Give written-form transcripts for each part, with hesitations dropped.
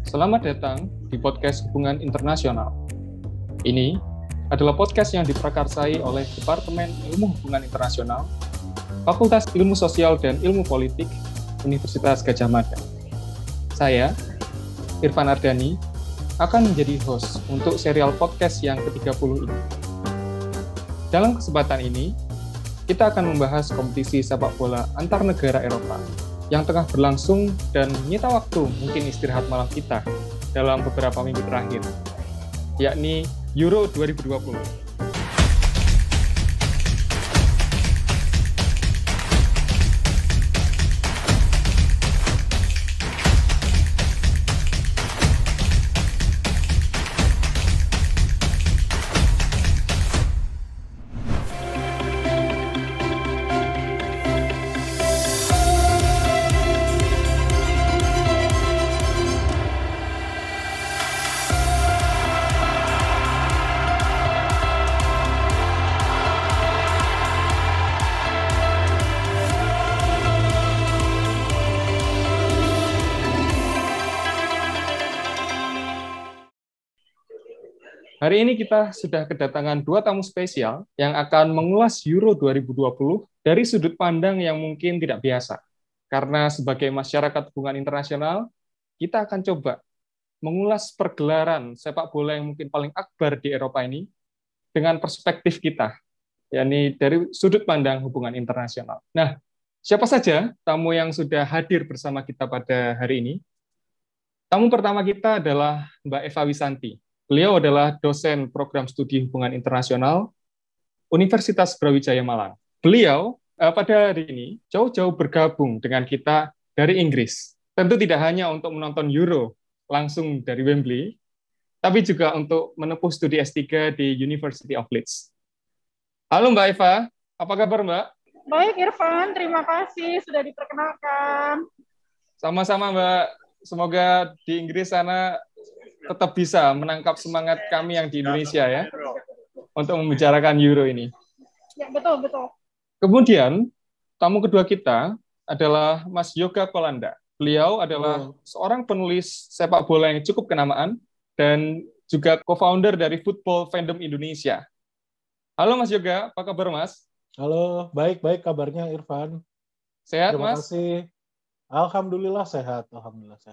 Selamat datang di podcast Hubungan Internasional. Ini adalah podcast yang diprakarsai oleh Departemen Ilmu Hubungan Internasional, Fakultas Ilmu Sosial dan Ilmu Politik, Universitas Gadjah Mada. Saya, Irfan Ardani, akan menjadi host untuk serial podcast yang ke-30 ini. Dalam kesempatan ini, kita akan membahas kompetisi sepak bola antar negara Eropa yang tengah berlangsung dan menyita waktu mungkin istirahat malam kita dalam beberapa minggu terakhir, yakni Euro 2020. Hari ini kita sudah kedatangan dua tamu spesial yang akan mengulas Euro 2020 dari sudut pandang yang mungkin tidak biasa. Karena sebagai masyarakat hubungan internasional, kita akan coba mengulas pergelaran sepak bola yang mungkin paling akbar di Eropa ini dengan perspektif kita, yakni dari sudut pandang hubungan internasional. Nah, siapa saja tamu yang sudah hadir bersama kita pada hari ini? Tamu pertama kita adalah Mbak Eva Wisanti. Beliau adalah dosen program studi hubungan internasional Universitas Brawijaya Malang. Beliau pada hari ini jauh-jauh bergabung dengan kita dari Inggris. Tentu tidak hanya untuk menonton Euro langsung dari Wembley, tapi juga untuk menempuh studi S3 di University of Leeds. Halo Mbak Eva, apa kabar Mbak? Baik Irfan, terima kasih sudah diperkenalkan. Sama-sama Mbak, semoga di Inggris sana tetap bisa menangkap semangat kami yang di Indonesia ya, untuk membicarakan Euro ini. Ya, betul. Kemudian, tamu kedua kita adalah Mas Yoga Kolanda. Beliau adalah seorang penulis sepak bola yang cukup kenamaan dan juga co-founder dari Football Fandom Indonesia. Halo Mas Yoga, apa kabar Mas? Halo, baik kabarnya Irfan. Sehat Terima Mas? kasih. Alhamdulillah sehat.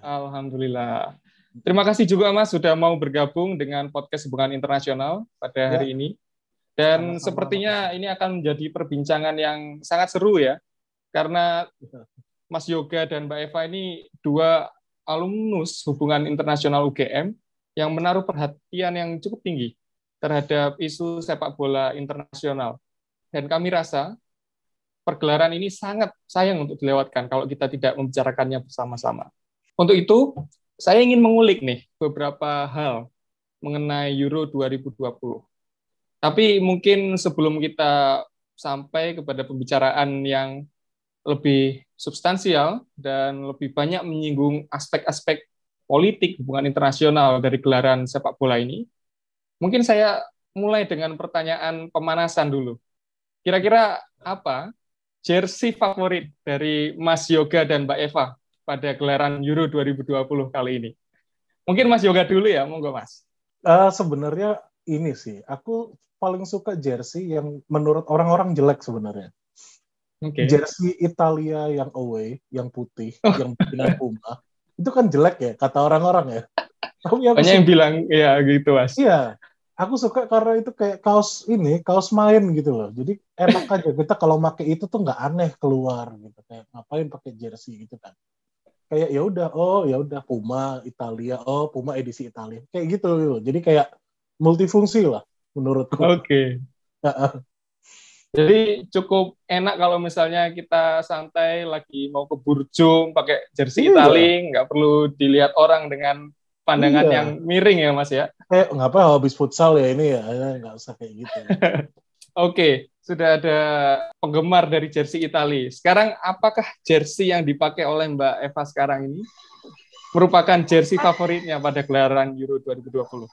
Alhamdulillah. Terima kasih juga Mas sudah mau bergabung dengan podcast Hubungan Internasional pada hari ini. Dan Sama-sama, sepertinya makasih. ini akan menjadi perbincangan yang sangat seru ya. Karena Mas Yoga dan Mbak Eva ini dua alumnus Hubungan Internasional UGM yang menaruh perhatian yang cukup tinggi terhadap isu sepak bola internasional. Dan kami rasa pergelaran ini sangat sayang untuk dilewatkan kalau kita tidak membicarakannya bersama-sama. Untuk itu, saya ingin mengulik nih beberapa hal mengenai Euro 2020. Tapi mungkin sebelum kita sampai kepada pembicaraan yang lebih substansial dan lebih banyak menyinggung aspek-aspek politik hubungan internasional dari gelaran sepak bola ini, mungkin saya mulai dengan pertanyaan pemanasan dulu. Kira-kira apa jersey favorit dari Mas Yoga dan Mbak Eva pada gelaran Euro 2020 kali ini? Mungkin Mas Yoga dulu ya, monggo Mas. Sebenarnya ini sih, aku paling suka jersey yang menurut orang-orang jelek sebenarnya. Okay. Jersey Italia yang away, yang putih, yang bikinan Puma, itu kan jelek ya, kata orang-orang ya. Banyak yang bilang ya gitu Mas. Iya, aku suka karena itu kayak kaos main gitu loh. Jadi enak aja kita kalau pakai itu tuh nggak aneh keluar gitu. Kayak ngapain pakai jersey gitu kan. Kayak ya udah Puma Italia, Puma edisi Italia kayak gitu. Jadi kayak multifungsi lah menurutku. Oke. Jadi cukup enak kalau misalnya kita santai lagi mau ke Burjo pakai jersey Italia, nggak perlu dilihat orang dengan pandangan yang miring ya Mas ya. Ngapain habis futsal ya ini ya, nggak usah kayak gitu. Oke, sudah ada penggemar dari jersey Italia. Sekarang apakah jersey yang dipakai oleh Mbak Eva sekarang ini merupakan jersey favoritnya pada gelaran Euro 2020?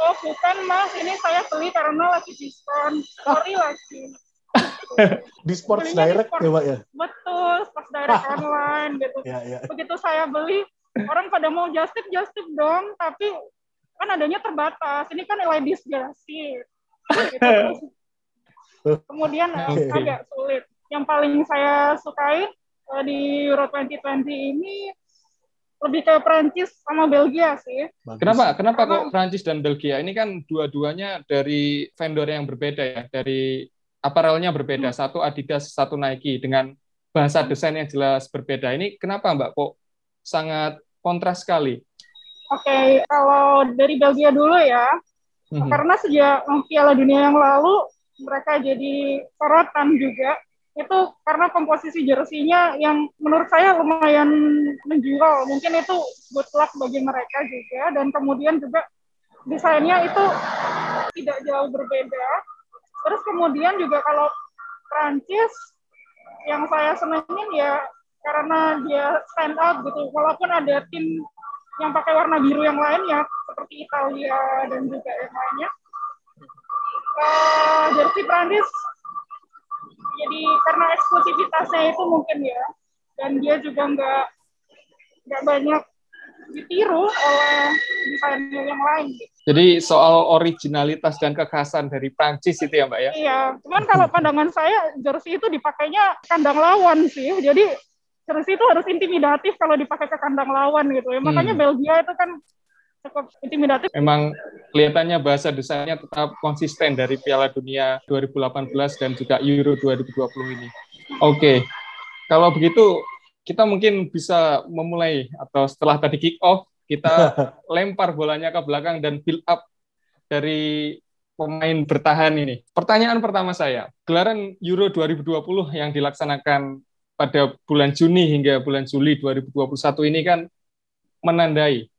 Oh bukan Mas, ini saya beli karena lagi diskon. Sorry lagi. Di Sports Direct ya Pak ya? Betul, Sports Direct online gitu. Ya. Begitu saya beli, Orang pada mau just tip dong, tapi kan adanya terbatas. Ini kan ladies jersey. Gitu. Kemudian agak sulit. Yang paling saya sukai di Euro 2020 ini lebih ke Prancis sama Belgia sih. Kenapa kok Prancis dan Belgia? Ini kan dua-duanya dari vendor yang berbeda ya, dari apparel-nya berbeda. Satu Adidas, satu Nike dengan bahasa desain yang jelas berbeda. Ini kenapa Mbak kok sangat kontras sekali? Oke, kalau dari Belgia dulu ya, karena sejak Piala Dunia yang lalu mereka jadi sorotan juga. Itu karena komposisi jersinya yang menurut saya lumayan menjual. Mungkin itu good luck bagi mereka juga. Dan kemudian juga desainnya itu tidak jauh berbeda. Terus kemudian juga kalau Prancis, yang saya senangin ya karena dia stand out gitu. Walaupun ada tim yang pakai warna biru yang lain ya, seperti Italia dan juga yang lainnya. Jersey Prancis jadi karena eksklusivitasnya itu mungkin ya, dan dia juga nggak banyak ditiru oleh desainer yang lain. Jadi soal originalitas dan kekhasan dari Prancis itu ya Mbak ya? Iya, cuman kalau pandangan saya jersey itu dipakainya kandang lawan sih, jadi jersey itu harus intimidatif kalau dipakai ke kandang lawan gitu ya. Makanya Belgia itu kan cukup intimidatif. Memang kelihatannya bahasa desainnya tetap konsisten dari Piala Dunia 2018 dan juga Euro 2020 ini. Oke, kalau begitu kita mungkin bisa memulai atau setelah tadi kick off kita lempar bolanya ke belakang dan build up dari pemain bertahan ini. Pertanyaan pertama saya, gelaran Euro 2020 yang dilaksanakan pada bulan Juni hingga bulan Juli 2021 ini kan menandai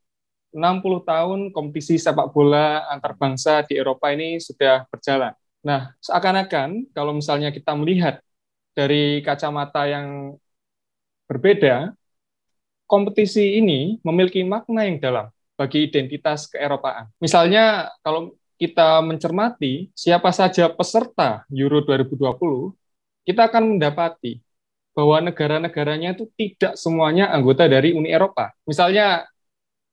60 tahun kompetisi sepak bola antar bangsa di Eropa ini sudah berjalan. Nah, seakan-akan kalau misalnya kita melihat dari kacamata yang berbeda, kompetisi ini memiliki makna yang dalam bagi identitas keeropaan. Misalnya, kalau kita mencermati siapa saja peserta Euro 2020, kita akan mendapati bahwa negara-negaranya itu tidak semuanya anggota dari Uni Eropa. Misalnya,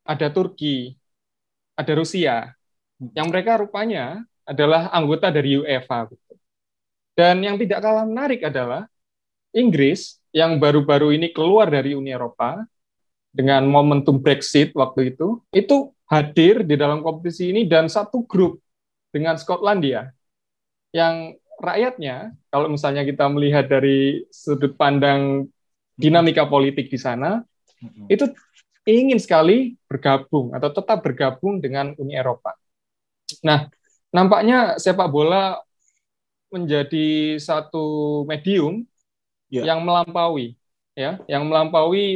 ada Turki, ada Rusia, yang mereka rupanya adalah anggota dari UEFA. Dan yang tidak kalah menarik adalah Inggris, yang baru-baru ini keluar dari Uni Eropa, dengan momentum Brexit waktu itu hadir di dalam kompetisi ini dan satu grup dengan Skotlandia, yang rakyatnya, kalau misalnya kita melihat dari sudut pandang dinamika politik di sana, itu ingin sekali bergabung atau tetap bergabung dengan Uni Eropa. Nah, nampaknya sepak bola menjadi satu medium yang melampaui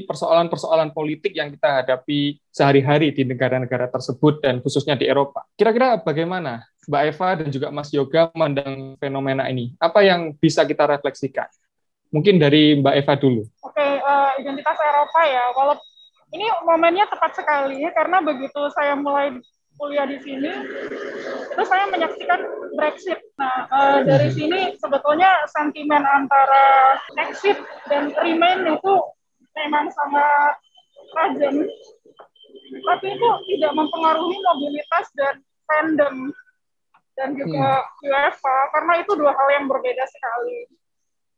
persoalan-persoalan politik yang kita hadapi sehari-hari di negara-negara tersebut dan khususnya di Eropa. Kira-kira bagaimana Mbak Eva dan juga Mas Yoga memandang fenomena ini? Apa yang bisa kita refleksikan? Mungkin dari Mbak Eva dulu. Oke, identitas Eropa ya. Walaupun ini momennya tepat sekali karena begitu saya mulai kuliah di sini, terus saya menyaksikan Brexit. Nah, dari sini sebetulnya sentimen antara exit dan remain itu memang sangat tajam, tapi itu tidak mempengaruhi mobilitas dan fandom dan juga UEFA, karena itu dua hal yang berbeda sekali.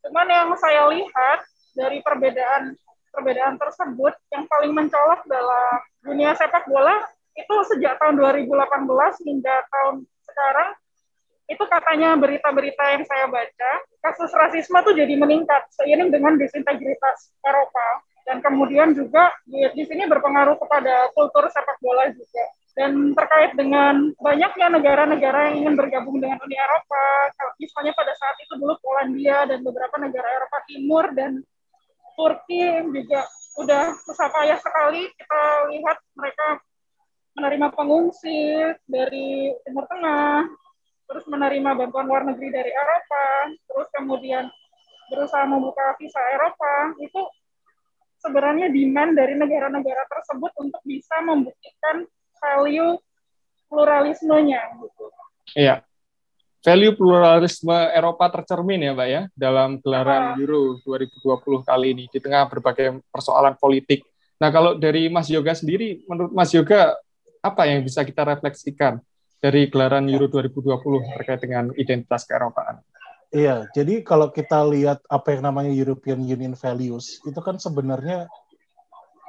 Cuman yang saya lihat dari perbedaan tersebut, yang paling mencolok dalam dunia sepak bola itu sejak tahun 2018 hingga tahun sekarang, itu katanya berita-berita yang saya baca, kasus rasisme tuh jadi meningkat seiring dengan disintegritas Eropa, dan kemudian juga di sini berpengaruh kepada kultur sepak bola juga. Dan terkait dengan banyaknya negara-negara yang ingin bergabung dengan Uni Eropa, misalnya pada saat itu dulu Polandia dan beberapa negara Eropa Timur dan Turki juga udah susah payah sekali. Kita lihat mereka menerima pengungsi dari Timur Tengah, terus menerima bantuan luar negeri dari Eropa, terus kemudian berusaha membuka visa Eropa. Itu sebenarnya demand dari negara-negara tersebut untuk bisa membuktikan value pluralismenya. Gitu. Iya. Value pluralisme Eropa tercermin ya Mbak ya dalam gelaran Euro 2020 kali ini di tengah berbagai persoalan politik Nah, kalau dari Mas Yoga sendiri, menurut Mas Yoga, apa yang bisa kita refleksikan dari gelaran Ya, Euro 2020 terkait dengan identitas keeropaan? iya, jadi kalau kita lihat apa yang namanya European Union values, itu kan sebenarnya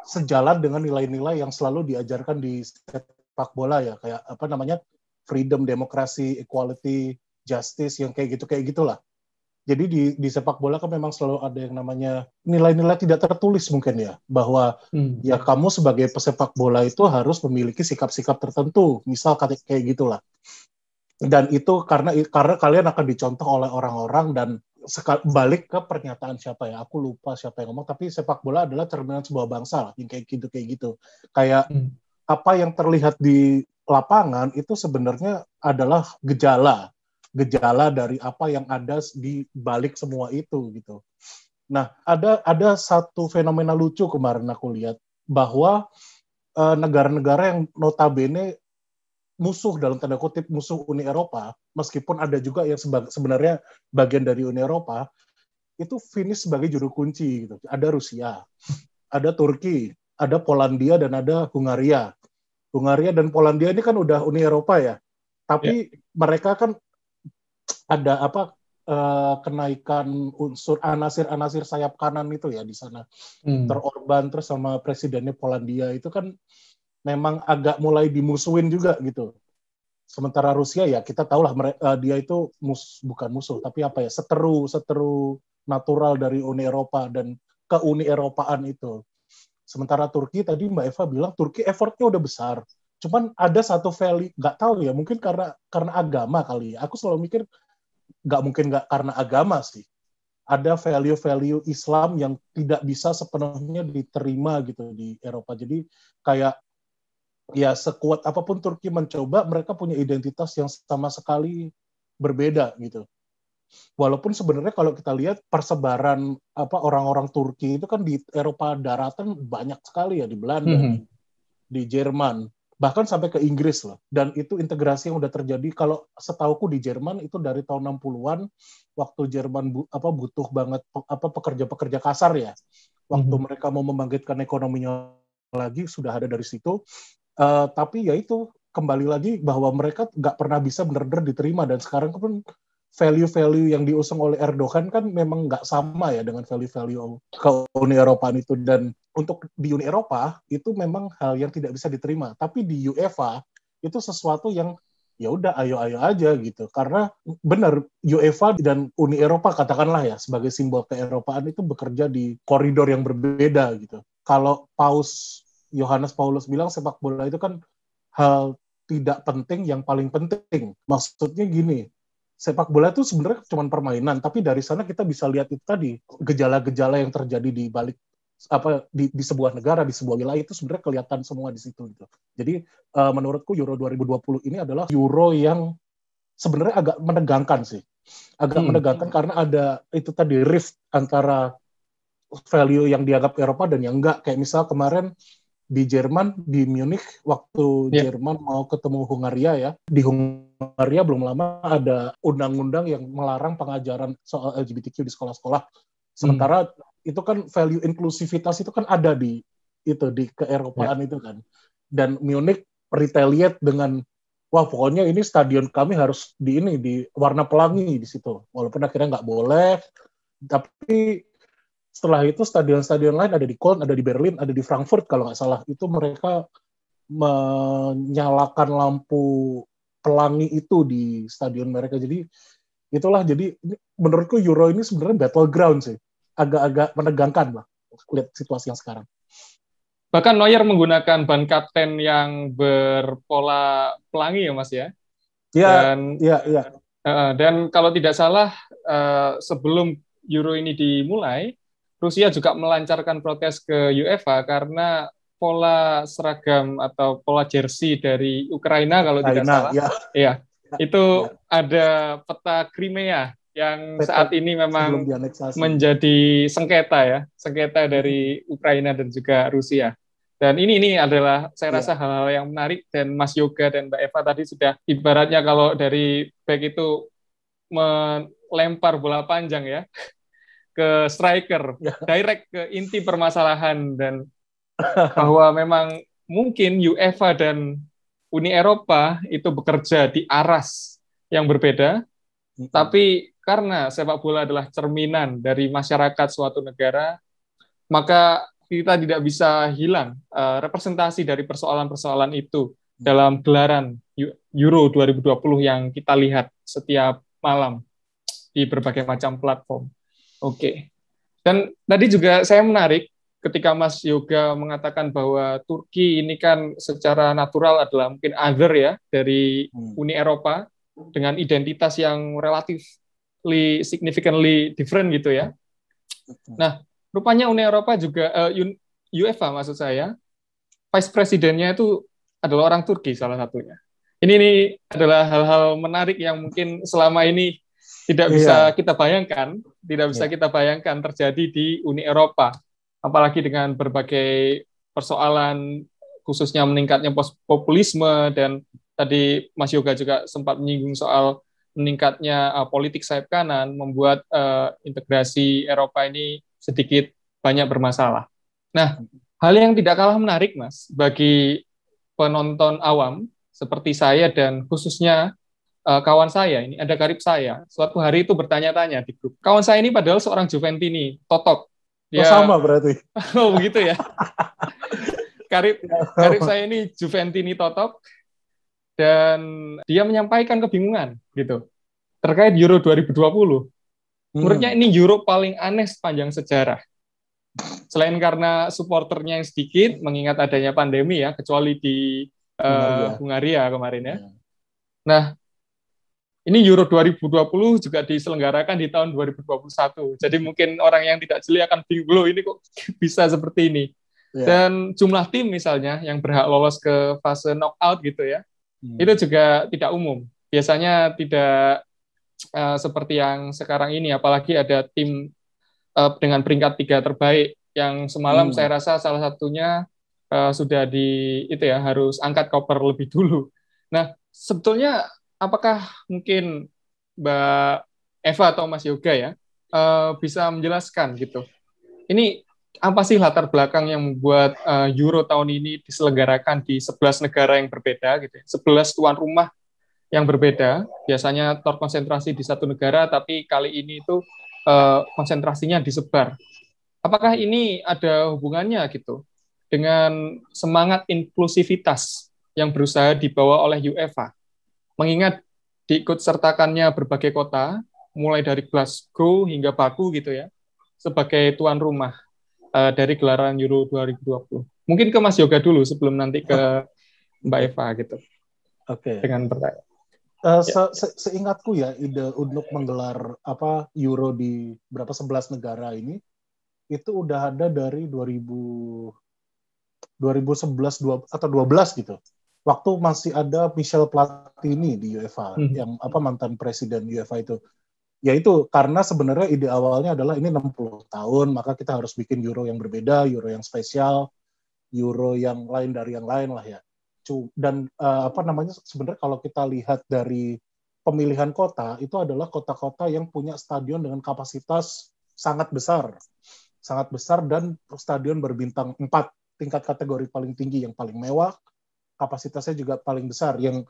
sejalan dengan nilai-nilai yang selalu diajarkan di sepak bola ya, kayak apa namanya, freedom, demokrasi, equality, justice, yang kayak gitulah. Jadi di sepak bola kan memang selalu ada yang namanya nilai-nilai tidak tertulis mungkin ya, bahwa ya kamu sebagai pesepak bola itu harus memiliki sikap-sikap tertentu, misal kayak gitulah. Dan itu karena kalian akan dicontoh oleh orang-orang, dan balik ke pernyataan siapa ya, aku lupa siapa yang ngomong, tapi sepak bola adalah cerminan sebuah bangsa lah, yang kayak gitu. Kayak apa yang terlihat di lapangan itu sebenarnya adalah gejala dari apa yang ada di balik semua itu gitu. Nah, ada satu fenomena lucu kemarin aku lihat, bahwa negara-negara yang notabene musuh, dalam tanda kutip musuh Uni Eropa, meskipun ada juga yang sebenarnya bagian dari Uni Eropa, itu finish sebagai juru kunci gitu. Ada Rusia, ada Turki, ada Polandia, dan ada Hungaria. Hungaria dan Polandia ini kan udah Uni Eropa ya, tapi mereka kan ada kenaikan unsur anasir sayap kanan itu ya di sana. Viktor Orban terus sama presidennya Polandia itu kan memang agak mulai dimusuhin juga gitu. Sementara Rusia ya kita tahulah dia itu bukan musuh, tapi apa ya, seteru natural dari Uni Eropa dan ke Uni Eropaan itu. Sementara Turki, tadi Mbak Eva bilang Turki effortnya udah besar, cuman ada satu value, nggak tahu ya, mungkin karena agama kali ya. Aku selalu mikir nggak mungkin nggak karena agama sih. Ada value-value Islam yang tidak bisa sepenuhnya diterima gitu di Eropa. Jadi kayak ya sekuat apapun Turki mencoba, mereka punya identitas yang sama sekali berbeda gitu. Walaupun sebenarnya kalau kita lihat persebaran orang-orang Turki itu kan di Eropa daratan banyak sekali ya, di Belanda, di Jerman, bahkan sampai ke Inggris loh. Dan itu integrasi yang udah terjadi. Kalau setauku di Jerman itu dari tahun 60-an, waktu Jerman butuh banget pekerja-pekerja kasar ya. Waktu mereka mau membangkitkan ekonominya lagi, sudah ada dari situ. Tapi ya itu, kembali lagi bahwa mereka nggak pernah bisa benar-benar diterima, dan sekarang pun value-value yang diusung oleh Erdogan kan memang nggak sama ya dengan value-value ke Uni Eropa itu. Dan untuk di Uni Eropa itu memang hal yang tidak bisa diterima, tapi di UEFA itu sesuatu yang ya udah ayo aja gitu, karena benar UEFA dan Uni Eropa katakanlah ya sebagai simbol keeropaan itu bekerja di koridor yang berbeda gitu. Kalau Paus Yohanes Paulus bilang sepak bola itu kan hal tidak penting yang paling penting. Maksudnya gini, sepak bola itu sebenarnya cuma permainan, tapi dari sana kita bisa lihat itu tadi, gejala-gejala yang terjadi di balik di sebuah negara, di sebuah wilayah, itu sebenarnya kelihatan semua di situ gitu. Jadi menurutku Euro 2020 ini adalah Euro yang sebenarnya agak menegangkan sih. Agak menegangkan karena ada itu tadi rift antara value yang dianggap Eropa dan yang enggak. Kayak misal kemarin di Jerman, di Munich, waktu Jerman mau ketemu Hungaria ya, di Hungaria belum lama ada undang-undang yang melarang pengajaran soal LGBTQ di sekolah-sekolah. Sementara itu kan value inklusivitas itu kan ada di keeropaan itu kan. Dan Munich retaliate dengan, wah pokoknya ini stadion kami harus di warna pelangi di situ. Walaupun akhirnya nggak boleh, tapi setelah itu stadion-stadion lain, ada di Köln, ada di Berlin, ada di Frankfurt kalau nggak salah, itu mereka menyalakan lampu pelangi itu di stadion mereka. Jadi itulah, jadi menurutku Euro ini sebenarnya battleground sih, agak-agak menegangkan lah lihat situasi yang sekarang. Bahkan Neuer menggunakan ban kapten yang berpola pelangi ya Mas ya. Iya. Dan kalau tidak salah sebelum Euro ini dimulai, Rusia juga melancarkan protes ke UEFA karena pola seragam atau pola jersey dari Ukraina kalau tidak salah, itu ada peta Crimea yang saat ini memang menjadi sengketa dari Ukraina dan juga Rusia. Dan ini adalah saya rasa hal-hal yang menarik, dan Mas Yoga dan Mbak Eva tadi sudah ibaratnya kalau dari back itu melempar bola panjang ya ke striker, direct ke inti permasalahan, dan bahwa memang mungkin UEFA dan Uni Eropa itu bekerja di aras yang berbeda, tapi karena sepak bola adalah cerminan dari masyarakat suatu negara, maka kita tidak bisa hilang representasi dari persoalan-persoalan itu dalam gelaran Euro 2020 yang kita lihat setiap malam di berbagai macam platform. Oke. Dan tadi juga saya menarik ketika Mas Yoga mengatakan bahwa Turki ini kan secara natural adalah mungkin other ya dari Uni Eropa dengan identitas yang relatively significantly different gitu ya. Nah, rupanya Uni Eropa juga UEFA maksud saya, vice presidennya itu adalah orang Turki salah satunya. Ini adalah hal-hal menarik yang mungkin selama ini tidak bisa kita bayangkan, terjadi di Uni Eropa. Apalagi dengan berbagai persoalan, khususnya meningkatnya populisme, dan tadi Mas Yoga juga sempat menyinggung soal meningkatnya politik sayap kanan, membuat integrasi Eropa ini sedikit banyak bermasalah. Nah, hal yang tidak kalah menarik, Mas, bagi penonton awam, seperti saya dan khususnya kawan saya, ini ada karib saya, suatu hari itu bertanya-tanya di grup. Kawan saya ini padahal seorang Juventini, Totok. Dia, sama berarti. Oh, begitu ya. Karib saya ini Juventini Totok, dan dia menyampaikan kebingungan gitu terkait Euro 2020. Menurutnya ini Euro paling aneh sepanjang sejarah. Selain karena supporternya yang sedikit, mengingat adanya pandemi ya, kecuali di Hungaria kemarin ya. Nah, ini Euro 2020 juga diselenggarakan di tahun 2021. Jadi mungkin orang yang tidak jeli akan bingung, ini kok bisa seperti ini. Dan jumlah tim misalnya yang berhak lolos ke fase knockout gitu ya, itu juga tidak umum. Biasanya tidak seperti yang sekarang ini, apalagi ada tim dengan peringkat 3 terbaik yang semalam saya rasa salah satunya sudah harus angkat koper lebih dulu. Nah, sebetulnya apakah mungkin Mbak Eva atau Mas Yoga ya bisa menjelaskan gitu? Ini apa sih latar belakang yang membuat Euro tahun ini diselenggarakan di 11 negara yang berbeda gitu, 11 tuan rumah yang berbeda, biasanya terkonsentrasi di satu negara, tapi kali ini itu konsentrasinya disebar. Apakah ini ada hubungannya gitu dengan semangat inklusivitas yang berusaha dibawa oleh UEFA? Mengingat diikut sertakannya berbagai kota, mulai dari Glasgow hingga Baku gitu ya, sebagai tuan rumah dari gelaran Euro 2020. Mungkin ke Mas Yoga dulu sebelum nanti ke Mbak Eva gitu. Oke. Dengan pertanyaan. Seingatku ya, ide untuk menggelar Euro di 11 negara ini itu udah ada dari 2011 atau 12 gitu. Waktu masih ada Michel Platini di UEFA, yang mantan presiden UEFA itu. Ya itu karena sebenarnya ide awalnya adalah ini 60 tahun, maka kita harus bikin Euro yang berbeda, Euro yang spesial, Euro yang lain dari yang lain lah ya. Dan sebenarnya kalau kita lihat dari pemilihan kota, itu adalah kota-kota yang punya stadion dengan kapasitas sangat besar dan stadion berbintang 4, tingkat kategori paling tinggi, yang paling mewah, kapasitasnya juga paling besar, yang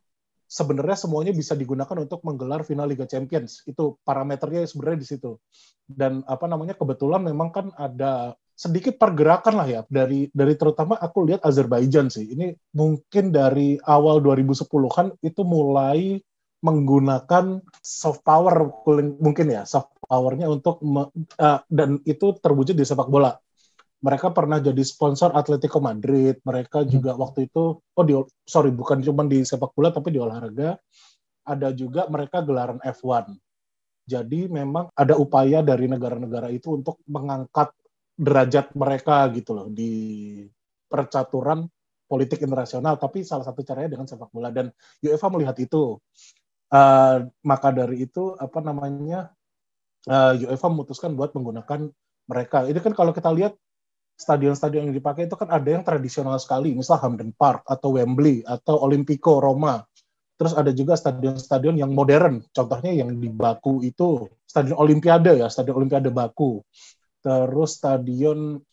sebenarnya semuanya bisa digunakan untuk menggelar final Liga Champions. Itu parameternya sebenarnya di situ. Dan kebetulan memang kan ada sedikit pergerakan lah ya dari terutama aku lihat Azerbaijan sih. Ini mungkin dari awal 2010-an itu mulai menggunakan soft power mungkin ya, soft powernya untuk dan itu terwujud di sepak bola. Mereka pernah jadi sponsor Atletico Madrid. Mereka juga waktu itu, bukan cuma di sepak bola, tapi di olahraga. Ada juga mereka gelaran F1. Jadi memang ada upaya dari negara-negara itu untuk mengangkat derajat mereka gitu loh di percaturan politik internasional. Tapi salah satu caranya dengan sepak bola. Dan UEFA melihat itu. Maka dari itu, UEFA memutuskan buat menggunakan mereka. Ini kan kalau kita lihat, stadion-stadion yang dipakai itu kan ada yang tradisional sekali, misal Hampden Park atau Wembley atau Olimpico Roma. Terus ada juga stadion-stadion yang modern, contohnya yang di Baku itu Stadion Olimpiade Baku. terus stadion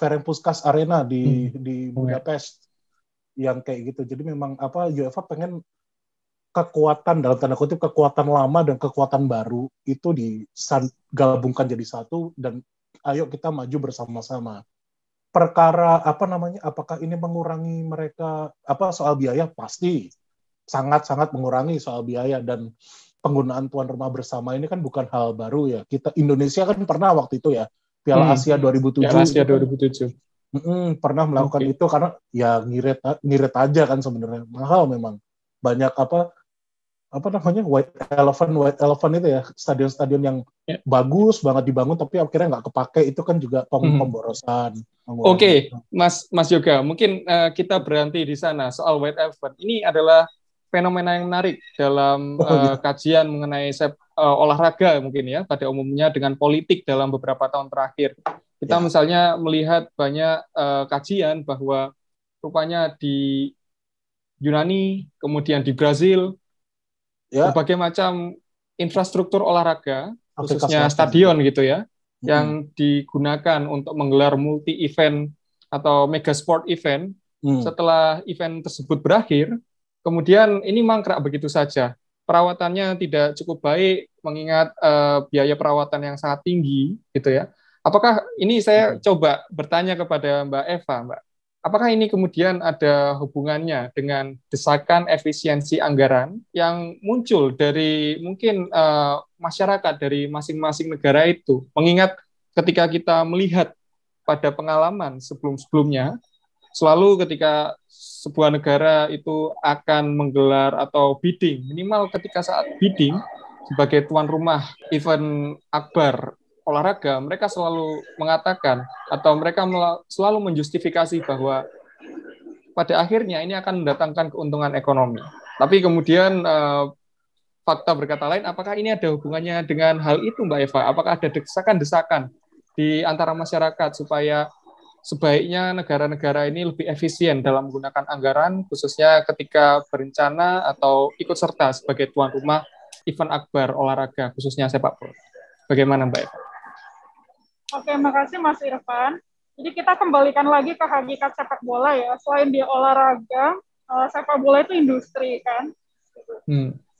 Ferenc Puskás Arena di Budapest yang kayak gitu. Jadi memang UEFA pengen kekuatan dalam tanda kutip kekuatan lama dan kekuatan baru itu digabungkan jadi satu dan ayo kita maju bersama-sama. Perkara apakah ini mengurangi mereka soal biaya? Pasti sangat-sangat mengurangi soal biaya, dan penggunaan tuan rumah bersama ini kan bukan hal baru ya. Indonesia kan pernah waktu itu ya Piala Asia 2007. Piala Asia 2007. Pernah melakukan itu karena ya ngirit aja kan sebenarnya, mahal memang. Banyak white elephant itu ya, stadion-stadion yang bagus banget dibangun tapi akhirnya nggak kepake, itu kan juga pemborosan. Oke, Mas Yoga, mungkin kita berhenti di sana soal white elephant. Ini adalah fenomena yang menarik dalam kajian mengenai olahraga mungkin ya pada umumnya dengan politik dalam beberapa tahun terakhir. Kita misalnya melihat banyak kajian bahwa rupanya di Yunani, kemudian di Brazil, berbagai macam infrastruktur olahraga, khususnya stadion gitu ya, yang digunakan untuk menggelar multi-event atau mega sport event. Setelah event tersebut berakhir, kemudian ini mangkrak begitu saja. Perawatannya tidak cukup baik, mengingat biaya perawatan yang sangat tinggi gitu ya. Apakah ini saya coba bertanya kepada Mbak Eva, Mbak, apakah ini kemudian ada hubungannya dengan desakan efisiensi anggaran yang muncul dari mungkin masyarakat dari masing-masing negara itu? Mengingat ketika kita melihat pada pengalaman sebelum-sebelumnya, selalu ketika sebuah negara itu akan menggelar atau bidding, minimal ketika saat bidding sebagai tuan rumah event akbar olahraga, mereka selalu mengatakan atau mereka selalu menjustifikasi bahwa pada akhirnya ini akan mendatangkan keuntungan ekonomi. Tapi kemudian fakta berkata lain, apakah ini ada hubungannya dengan hal itu, Mbak Eva? Apakah ada desakan-desakan di antara masyarakat supaya sebaiknya negara-negara ini lebih efisien dalam menggunakan anggaran, khususnya ketika berencana atau ikut serta sebagai tuan rumah event akbar olahraga, khususnya sepak bola? Bagaimana, Mbak Eva? Oke, makasih Mas Irfan. Jadi kita kembalikan lagi ke hakikat sepak bola ya. Selain dia olahraga, sepak bola itu industri kan.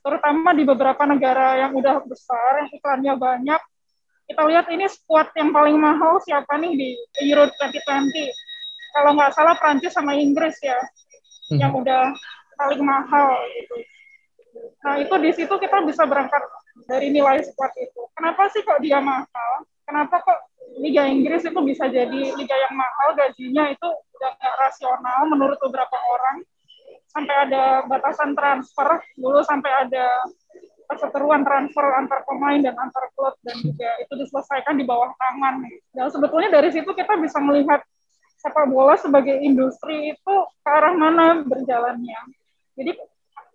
Terutama di beberapa negara yang udah besar, yang iklannya banyak. Kita lihat ini skuad yang paling mahal siapa nih di Euro 2020. Kalau nggak salah Prancis sama Inggris ya, yang udah paling mahal gitu. Nah itu di situ kita bisa berangkat dari nilai skuad itu. Kenapa sih kok dia mahal? Kenapa kok Liga Inggris itu bisa jadi liga yang mahal, gajinya itu udah nggak rasional menurut beberapa orang. Sampai ada batasan transfer, dulu sampai ada perseteruan transfer antar pemain dan antar klub, dan juga itu diselesaikan di bawah tangan. Dan sebetulnya dari situ kita bisa melihat sepak bola sebagai industri itu ke arah mana berjalannya. Jadi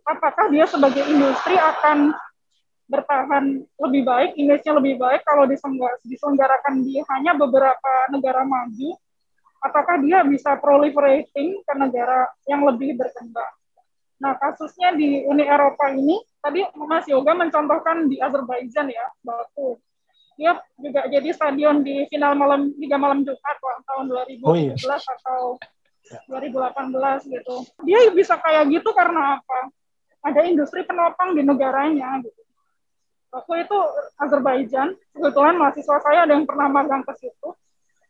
apakah dia sebagai industri akan bertahan lebih baik, image-nya lebih baik kalau diselenggarakan di hanya beberapa negara maju, ataukah dia bisa proliferating ke negara yang lebih berkembang. Nah, kasusnya di Uni Eropa ini, tadi Mas Yoga mencontohkan di Azerbaijan ya, Baku. Dia juga jadi stadion di final Liga Malam Jumat tahun 2017 atau 2018 gitu. Dia bisa kayak gitu karena apa? Ada industri penopang di negaranya gitu. Waktu itu Azerbaijan, kebetulan mahasiswa saya ada yang pernah magang ke situ.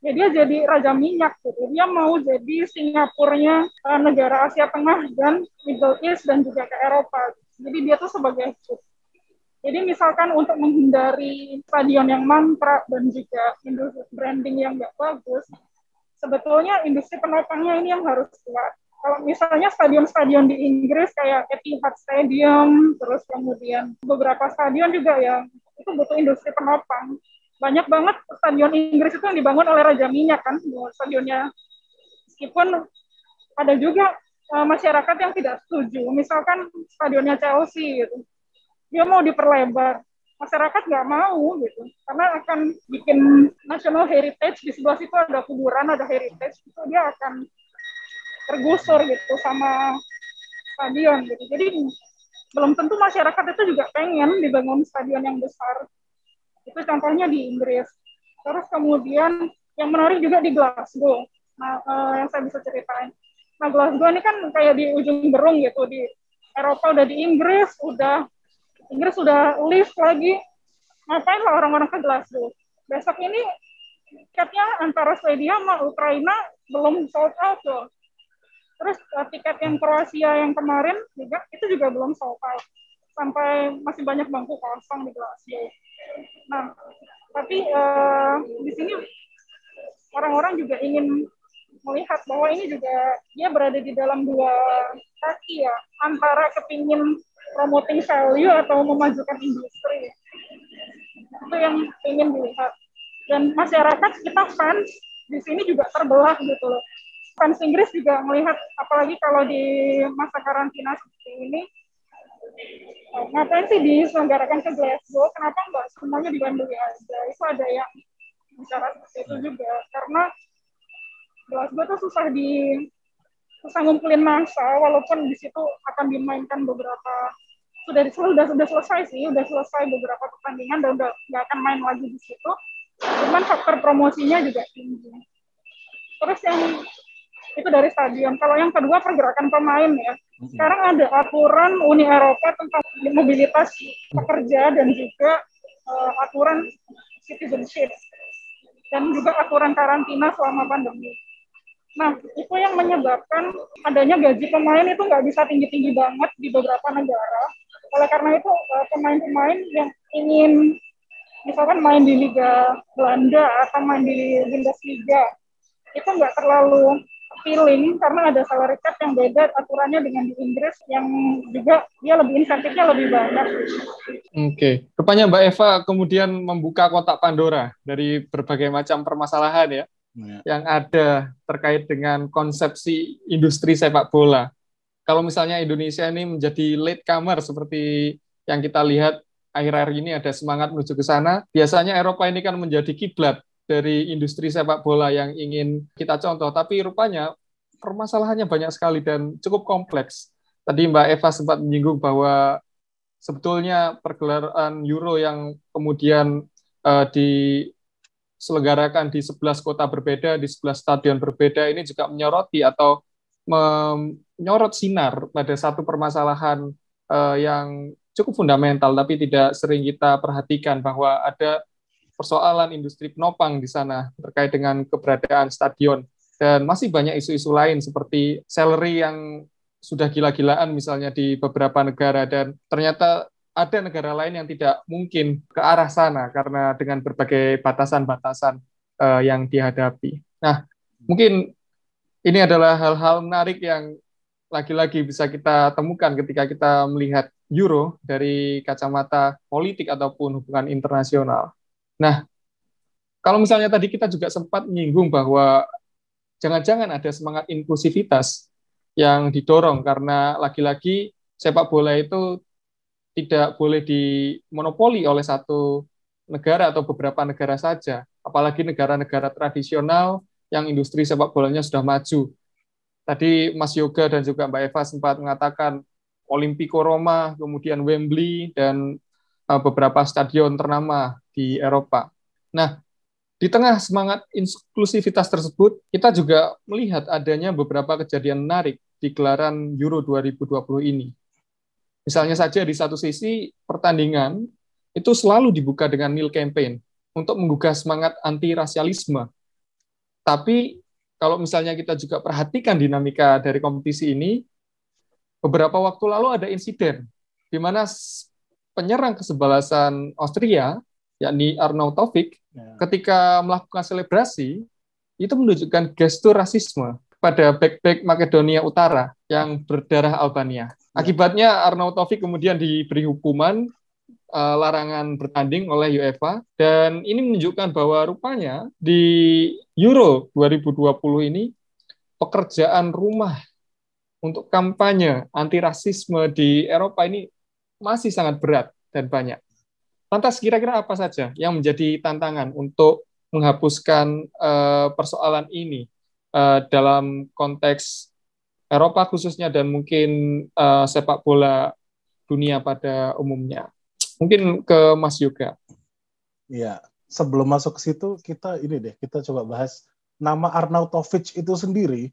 Ya, dia jadi raja minyak gitu. Dia mau jadi Singapurnya negara Asia Tengah dan Middle East dan juga ke Eropa. Jadi dia tuh sebagai hub. Jadi misalkan untuk menghindari stadion yang mangkrak dan juga industri branding yang nggak bagus, sebetulnya industri penopangnya ini yang harus kuat. Kalau misalnya stadion-stadion di Inggris kayak Etihad Stadium, terus kemudian beberapa stadion juga yang itu butuh industri penopang. Banyak banget stadion Inggris itu yang dibangun oleh Raja Minyak kan, stadionnya. Meskipun ada juga masyarakat yang tidak setuju. Misalkan stadionnya Chelsea gitu, dia mau diperlebar, masyarakat nggak mau gitu, karena akan bikin national heritage. Di sebelah situ ada kuburan, ada heritage, itu dia akan tergusur gitu sama stadion gitu. Jadi belum tentu masyarakat itu juga pengen dibangun stadion yang besar. Itu contohnya di Inggris. Terus kemudian yang menarik juga di Glasgow. Nah, yang saya bisa ceritain. Nah, Glasgow ini kan kayak di ujung berung gitu, di Eropa udah di Inggris udah lift lagi. Ngapain lah orang-orang ke Glasgow? Besok ini tiketnya antara Swedia sama Ukraina belum sold out loh. Terus tiket yang Kroasia yang kemarin juga itu juga belum sold out. Sampai masih banyak bangku kosong di Glasgow. Nah, tapi di sini orang-orang juga ingin melihat bahwa ini juga dia berada di dalam dua kaki ya, antara kepingin promoting value atau memajukan industri. Itu yang ingin dilihat. Dan masyarakat kita fans di sini juga terbelah gitu loh. Fans Inggris juga melihat, apalagi kalau di masa karantina seperti ini, ngapain sih diselenggarakan ke Glasgow, kenapa nggak semuanya di Wembley aja? Itu ada yang bicara seperti itu juga, karena Glasgow tuh susah ngumpulin massa, walaupun di situ akan dimainkan beberapa, sudah selesai beberapa pertandingan dan udah nggak akan main lagi di situ. Cuman faktor promosinya juga tinggi. Terus yang itu dari stadion. Kalau yang kedua pergerakan pemain ya. Sekarang ada aturan Uni Eropa tentang mobilitas pekerja dan juga aturan citizenship dan juga aturan karantina selama pandemi. Nah, itu yang menyebabkan adanya gaji pemain itu nggak bisa tinggi-tinggi banget di beberapa negara. Oleh karena itu, pemain-pemain yang ingin misalkan main di Liga Belanda atau main di Bundesliga, itu nggak terlalu appealing karena ada salary cap yang beda aturannya dengan di Inggris yang juga dia lebih insentifnya lebih banyak. Oke. Rupanya Mbak Eva kemudian membuka kotak Pandora dari berbagai macam permasalahan ya, yang ada terkait dengan konsepsi industri sepak bola. Kalau misalnya Indonesia ini menjadi latecomer seperti yang kita lihat akhir-akhir ini ada semangat menuju ke sana, biasanya Eropa ini kan menjadi kiblat dari industri sepak bola yang ingin kita contoh, tapi rupanya permasalahannya banyak sekali dan cukup kompleks. Tadi Mbak Eva sempat menyinggung bahwa sebetulnya pergelaran Euro yang kemudian diselenggarakan di 11 kota berbeda, di 11 stadion berbeda, ini juga menyoroti atau menyorot sinar pada satu permasalahan yang cukup fundamental, tapi tidak sering kita perhatikan bahwa ada persoalan industri penopang di sana terkait dengan keberadaan stadion. Dan masih banyak isu-isu lain seperti salary yang sudah gila-gilaan misalnya di beberapa negara, dan ternyata ada negara lain yang tidak mungkin ke arah sana karena dengan berbagai batasan-batasan yang dihadapi. Nah, mungkin ini adalah hal-hal menarik yang lagi-lagi bisa kita temukan ketika kita melihat Euro dari kacamata politik ataupun hubungan internasional. Nah, kalau misalnya tadi kita juga sempat menyinggung bahwa jangan-jangan ada semangat inklusivitas yang didorong karena lagi-lagi sepak bola itu tidak boleh dimonopoli oleh satu negara atau beberapa negara saja, apalagi negara-negara tradisional yang industri sepak bolanya sudah maju. Tadi Mas Yoga dan juga Mbak Eva sempat mengatakan Olimpico Roma, kemudian Wembley, dan beberapa stadion ternama di Eropa. Nah, di tengah semangat inklusivitas tersebut, kita juga melihat adanya beberapa kejadian menarik di gelaran Euro 2020 ini. Misalnya saja di satu sisi, pertandingan itu selalu dibuka dengan nil campaign untuk menggugah semangat anti-rasialisme. Tapi kalau misalnya kita juga perhatikan dinamika dari kompetisi ini, beberapa waktu lalu ada insiden di mana penyerang kesebelasan Austria, yakni Arnautovic, ketika melakukan selebrasi, itu menunjukkan gestur rasisme pada bek-bek Makedonia Utara yang berdarah Albania. Akibatnya Arnautovic kemudian diberi hukuman larangan bertanding oleh UEFA, dan ini menunjukkan bahwa rupanya di Euro 2020 ini pekerjaan rumah untuk kampanye anti-rasisme di Eropa ini masih sangat berat dan banyak. Lantas kira-kira apa saja yang menjadi tantangan untuk menghapuskan persoalan ini dalam konteks Eropa khususnya dan mungkin sepak bola dunia pada umumnya? Mungkin ke Mas Yoga. Iya, sebelum masuk ke situ kita coba bahas nama Arnautovic itu sendiri.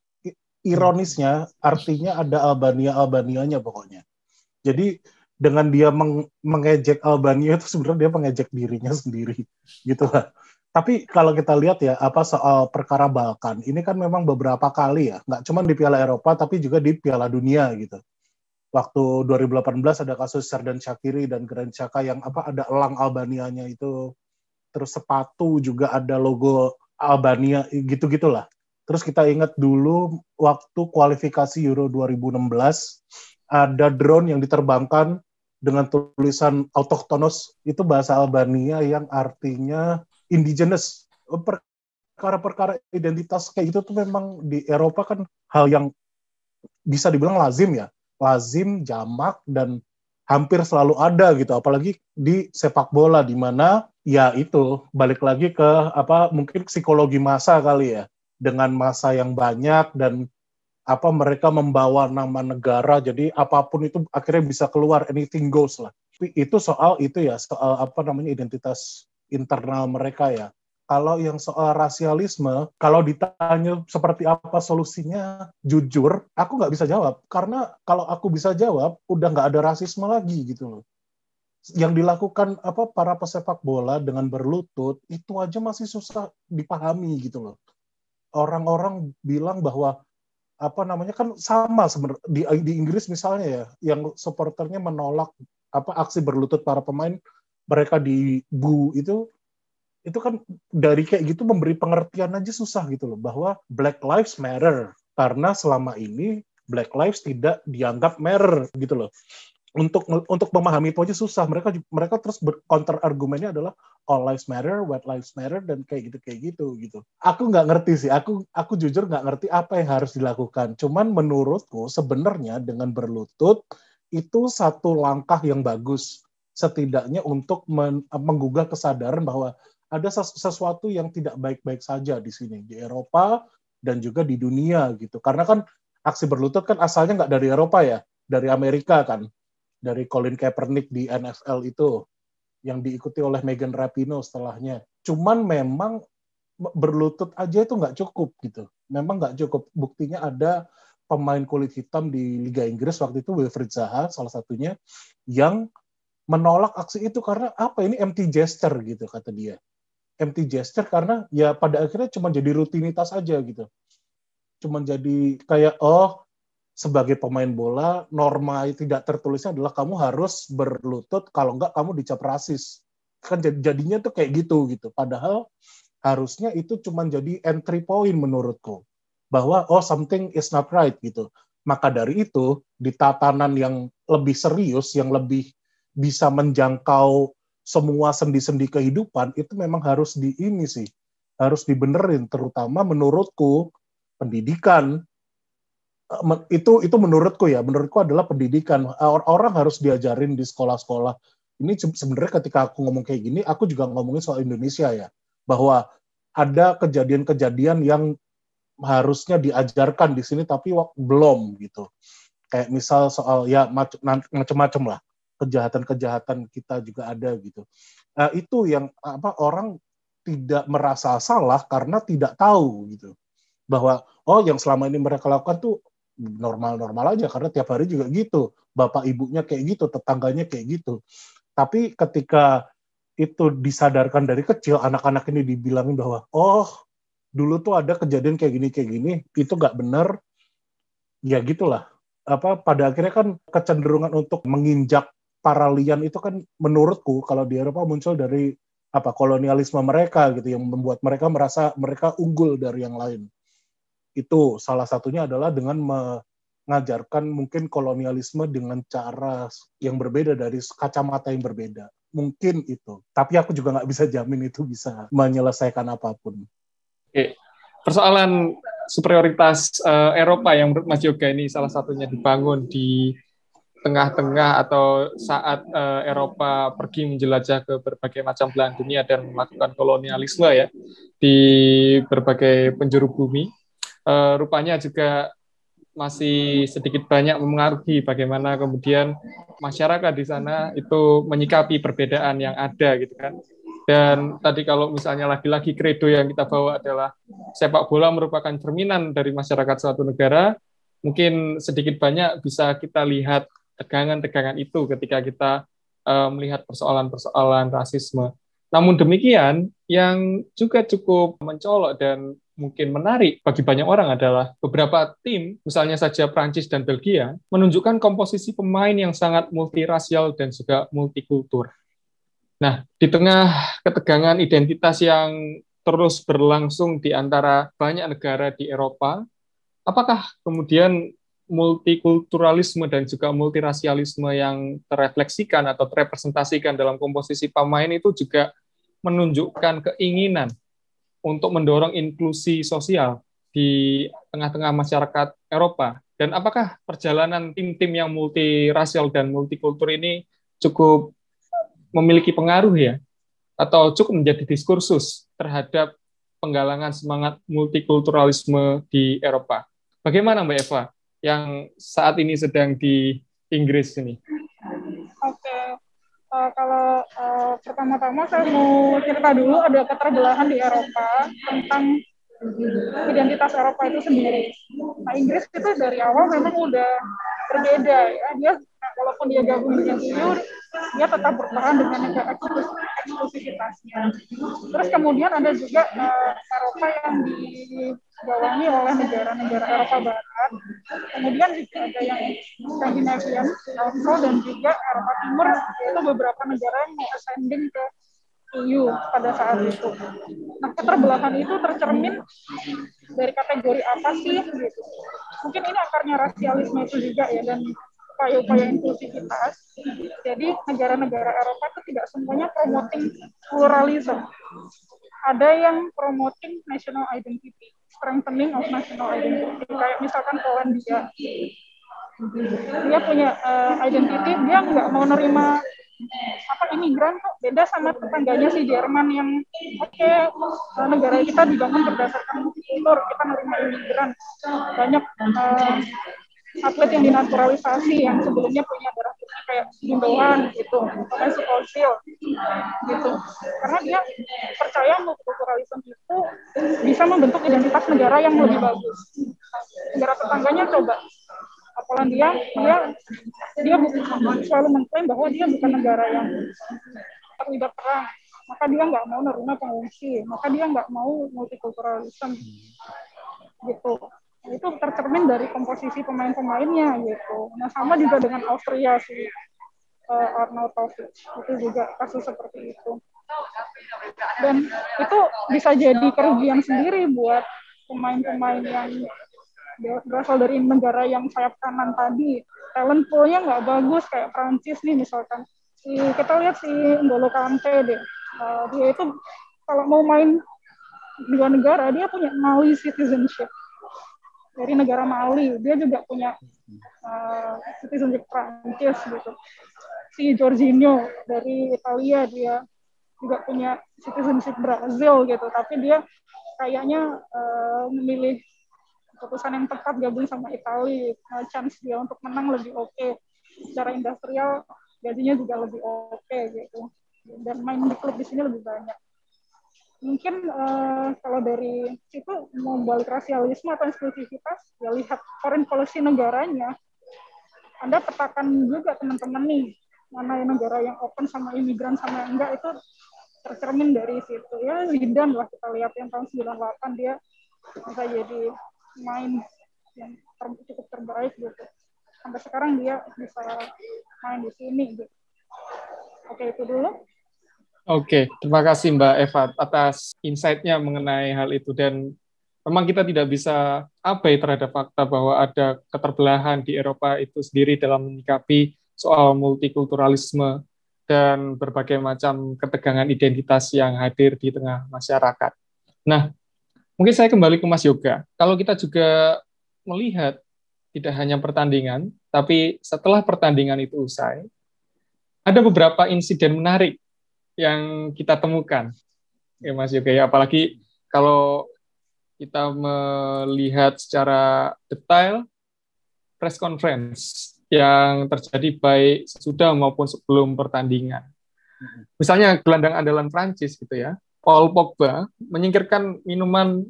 Ironisnya artinya ada Albanianya pokoknya. Jadi dengan dia mengejek Albania itu sebenarnya dia mengejek dirinya sendiri gitu lah. Tapi kalau kita lihat ya soal perkara Balkan ini kan memang beberapa kali ya, nggak cuma di Piala Eropa tapi juga di Piala Dunia gitu. Waktu 2018 ada kasus Serdan Shaqiri dan Granit Xhaka yang ada elang Albanianya itu, terus sepatu juga ada logo Albania gitu-gitulah. Terus kita ingat dulu waktu kualifikasi Euro 2016 ada drone yang diterbangkan dengan tulisan autochtonos, itu bahasa Albania yang artinya indigenous. Perkara-perkara identitas kayak gitu tuh memang di Eropa kan hal yang bisa dibilang lazim ya. Lazim, jamak, dan hampir selalu ada gitu. Apalagi di sepak bola di mana ya itu balik lagi ke mungkin psikologi massa kali ya. Dengan massa yang banyak dan mereka membawa nama negara, jadi apapun itu akhirnya bisa keluar, anything goes lah. Itu soal identitas internal mereka ya. Kalau yang soal rasialisme, kalau ditanya seperti apa solusinya, jujur, aku nggak bisa jawab. Karena kalau aku bisa jawab, udah nggak ada rasisme lagi gitu loh. Yang dilakukan para pesepak bola dengan berlutut, itu aja masih susah dipahami gitu loh. Orang-orang bilang bahwa kan sama sebenarnya di Inggris misalnya ya, yang supporternya menolak aksi berlutut para pemain, mereka di-boo itu kan dari kayak gitu memberi pengertian aja susah gitu loh, bahwa Black Lives Matter karena selama ini Black Lives tidak dianggap matter gitu loh. Untuk memahami itu aja susah. Mereka terus counter argumennya adalah all lives matter, white lives matter, dan kayak gitu gitu. Aku nggak ngerti sih. Aku jujur nggak ngerti apa yang harus dilakukan. Cuman menurutku sebenarnya dengan berlutut itu satu langkah yang bagus, setidaknya untuk menggugah kesadaran bahwa ada sesuatu yang tidak baik-baik saja di sini, di Eropa dan juga di dunia gitu. Karena kan aksi berlutut kan asalnya nggak dari Eropa ya, dari Amerika kan. Dari Colin Kaepernick di NFL itu, yang diikuti oleh Megan Rapinoe setelahnya. Cuman memang berlutut aja itu nggak cukup gitu. Memang nggak cukup. Buktinya ada pemain kulit hitam di Liga Inggris waktu itu, Wilfried Zaha salah satunya, yang menolak aksi itu karena ini empty gesture gitu kata dia. Empty gesture karena ya pada akhirnya cuma jadi rutinitas aja gitu. Cuma jadi kayak sebagai pemain bola, norma tidak tertulisnya adalah kamu harus berlutut, kalau enggak kamu dicap rasis. Kan jadinya tuh kayak gitu. Padahal harusnya itu cuma jadi entry point menurutku. Bahwa something is not right gitu. Maka dari itu, di tatanan yang lebih serius, yang lebih bisa menjangkau semua sendi-sendi kehidupan, itu memang harus harus dibenerin, terutama menurutku pendidikan. Itu menurutku adalah pendidikan. Orang harus diajarin di sekolah-sekolah. Ini sebenarnya ketika aku ngomong kayak gini, aku juga ngomongin soal Indonesia ya, bahwa ada kejadian-kejadian yang harusnya diajarkan di sini tapi belum gitu. Kayak misal soal ya macam-macam lah, kejahatan-kejahatan kita juga ada gitu. Itu yang orang tidak merasa salah karena tidak tahu gitu, bahwa yang selama ini mereka lakukan tuh normal-normal aja karena tiap hari juga gitu, bapak ibunya kayak gitu, tetangganya kayak gitu. Tapi ketika itu disadarkan dari kecil, anak-anak ini dibilangin bahwa dulu tuh ada kejadian kayak gini, itu nggak benar, ya gitulah. Pada akhirnya kan kecenderungan untuk menginjak paralian itu kan menurutku kalau di Eropa muncul dari kolonialisme mereka gitu, yang membuat mereka merasa mereka unggul dari yang lain. Itu salah satunya adalah dengan mengajarkan mungkin kolonialisme dengan cara yang berbeda, dari kacamata yang berbeda. Mungkin itu. Tapi aku juga nggak bisa jamin itu bisa menyelesaikan apapun. Oke. Persoalan superioritas Eropa yang menurut Mas Yoga ini salah satunya dibangun di tengah-tengah atau saat Eropa pergi menjelajah ke berbagai macam belahan dunia dan melakukan kolonialisme ya di berbagai penjuru bumi. Rupanya juga masih sedikit banyak memengaruhi bagaimana kemudian masyarakat di sana itu menyikapi perbedaan yang ada gitu kan. Dan tadi kalau misalnya lagi-lagi kredo yang kita bawa adalah sepak bola merupakan cerminan dari masyarakat suatu negara, mungkin sedikit banyak bisa kita lihat tegangan-tegangan itu ketika kita melihat persoalan-persoalan rasisme. Namun demikian, yang juga cukup mencolok dan mungkin menarik bagi banyak orang adalah beberapa tim, misalnya saja Prancis dan Belgia, menunjukkan komposisi pemain yang sangat multirasial dan juga multikultur. Nah, di tengah ketegangan identitas yang terus berlangsung di antara banyak negara di Eropa, apakah kemudian multikulturalisme dan juga multirasialisme yang terefleksikan atau terrepresentasikan dalam komposisi pemain itu juga menunjukkan keinginan untuk mendorong inklusi sosial di tengah-tengah masyarakat Eropa? Dan apakah perjalanan tim-tim yang multirasial dan multikultur ini cukup memiliki pengaruh ya, atau cukup menjadi diskursus terhadap penggalangan semangat multikulturalisme di Eropa? Bagaimana Mbak Eva yang saat ini sedang di Inggris ini? Oke, kalau pertama-tama saya mau cerita dulu ada keterbelahan di Eropa tentang identitas Eropa itu sendiri. Nah, Inggris itu dari awal memang udah berbeda ya. Dia walaupun dia gabung dengan EU, dia tetap bertahan dengan negara eksklusivitasnya. Terus kemudian ada juga Eropa yang digawangi oleh negara-negara Eropa Barat. Kemudian juga ada yang Scandinavian also dan juga Eropa Timur, yaitu beberapa negara yang mau ascending ke EU pada saat itu. Nah, keterbelahan itu tercermin dari kategori apa sih gitu. Mungkin ini akarnya rasialisme itu juga ya, dan upaya-upaya inklusivitas. Jadi negara-negara Eropa itu tidak semuanya promoting pluralism. Ada yang promoting national identity, strengthening of national identity. Kayak misalkan Polandia, dia punya identity, dia nggak mau nerima imigran kok, beda sama tetangganya si Jerman yang negara kita dibangun berdasarkan kultur, kita nerima imigran. Banyak atlet yang dinaturalisasi yang sebelumnya punya darah putih kayak Gundogan gitu, atau Mesut Ozil gitu. Karena dia percaya multikulturalisme itu bisa membentuk identitas negara yang lebih bagus. Negara tetangganya coba Polandia, dia selalu mengklaim bahwa dia bukan negara yang terlibat perang, maka dia nggak mau menerima pengungsi, maka dia nggak mau multikulturalisme gitu. Itu tercermin dari komposisi pemain-pemainnya gitu. Nah, sama juga dengan Austria sih, Arnautovic itu juga kasus seperti itu. Dan itu bisa jadi kerugian sendiri buat pemain-pemain yang berasal dari negara yang sayap kanan tadi. Talent pool-nya nggak bagus, kayak Prancis nih misalkan. Kita lihat si N'Golo Kante deh. Dia itu kalau mau main di luar negara, dia punya Mali citizenship. Dari negara Mali, dia juga punya citizenship Prancis gitu. Si Jorginho dari Italia, dia juga punya citizenship Brazil gitu. Tapi dia kayaknya memilih keputusan yang tepat gabung sama Italia. Chance dia untuk menang lebih oke. Secara industrial, gajinya juga lebih oke gitu. Dan main di klub di sini lebih banyak. Mungkin kalau dari situ mau balik rasialisme atau eksklusivitas, ya lihat foreign policy negaranya. Anda petakan juga teman-teman nih, mana yang negara yang open sama imigran sama yang enggak, itu tercermin dari situ. Ya Zidane lah, kita lihat yang tahun 98 dia bisa jadi main yang cukup terbaik gitu. Sampai sekarang dia bisa main di sini gitu. Oke, itu dulu. Oke, terima kasih Mbak Eva atas insight-nya mengenai hal itu. Dan memang kita tidak bisa abai terhadap fakta bahwa ada keterbelahan di Eropa itu sendiri dalam menyikapi soal multikulturalisme dan berbagai macam ketegangan identitas yang hadir di tengah masyarakat. Nah, mungkin saya kembali ke Mas Yoga. Kalau kita juga melihat tidak hanya pertandingan, tapi setelah pertandingan itu usai, ada beberapa insiden menarik yang kita temukan, ya Mas Yoga, ya, apalagi kalau kita melihat secara detail press conference yang terjadi baik sesudah maupun sebelum pertandingan. Misalnya gelandang andalan Prancis gitu ya, Paul Pogba menyingkirkan minuman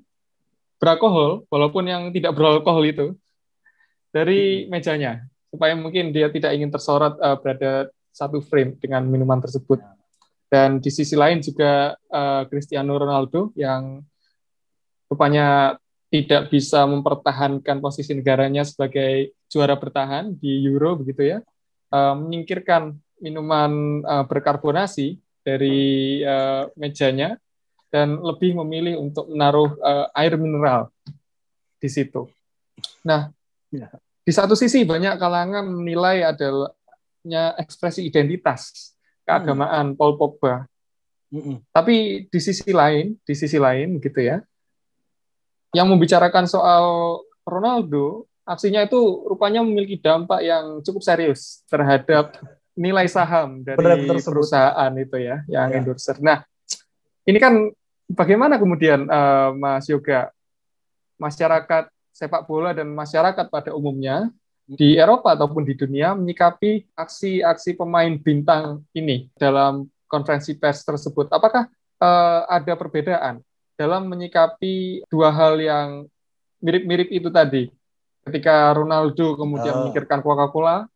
beralkohol, walaupun yang tidak beralkohol itu, dari mejanya, supaya mungkin dia tidak ingin tersorot berada satu frame dengan minuman tersebut. Dan di sisi lain juga Cristiano Ronaldo yang rupanya tidak bisa mempertahankan posisi negaranya sebagai juara bertahan di Euro begitu ya, menyingkirkan minuman berkarbonasi dari mejanya dan lebih memilih untuk menaruh air mineral di situ. Nah, di satu sisi banyak kalangan menilai adanya ekspresi identitas keagamaan Paul Pogba. Tapi di sisi lain gitu ya, yang membicarakan soal Ronaldo, aksinya itu rupanya memiliki dampak yang cukup serius terhadap nilai saham dari perusahaan itu ya, yang endorser. Nah, ini kan bagaimana kemudian Mas Yoga, masyarakat sepak bola dan masyarakat pada umumnya di Eropa ataupun di dunia menyikapi aksi-aksi pemain bintang ini dalam konferensi pers tersebut? Apakah ada perbedaan dalam menyikapi dua hal yang mirip-mirip itu tadi? Ketika Ronaldo kemudian menyingkirkan Coca-Cola,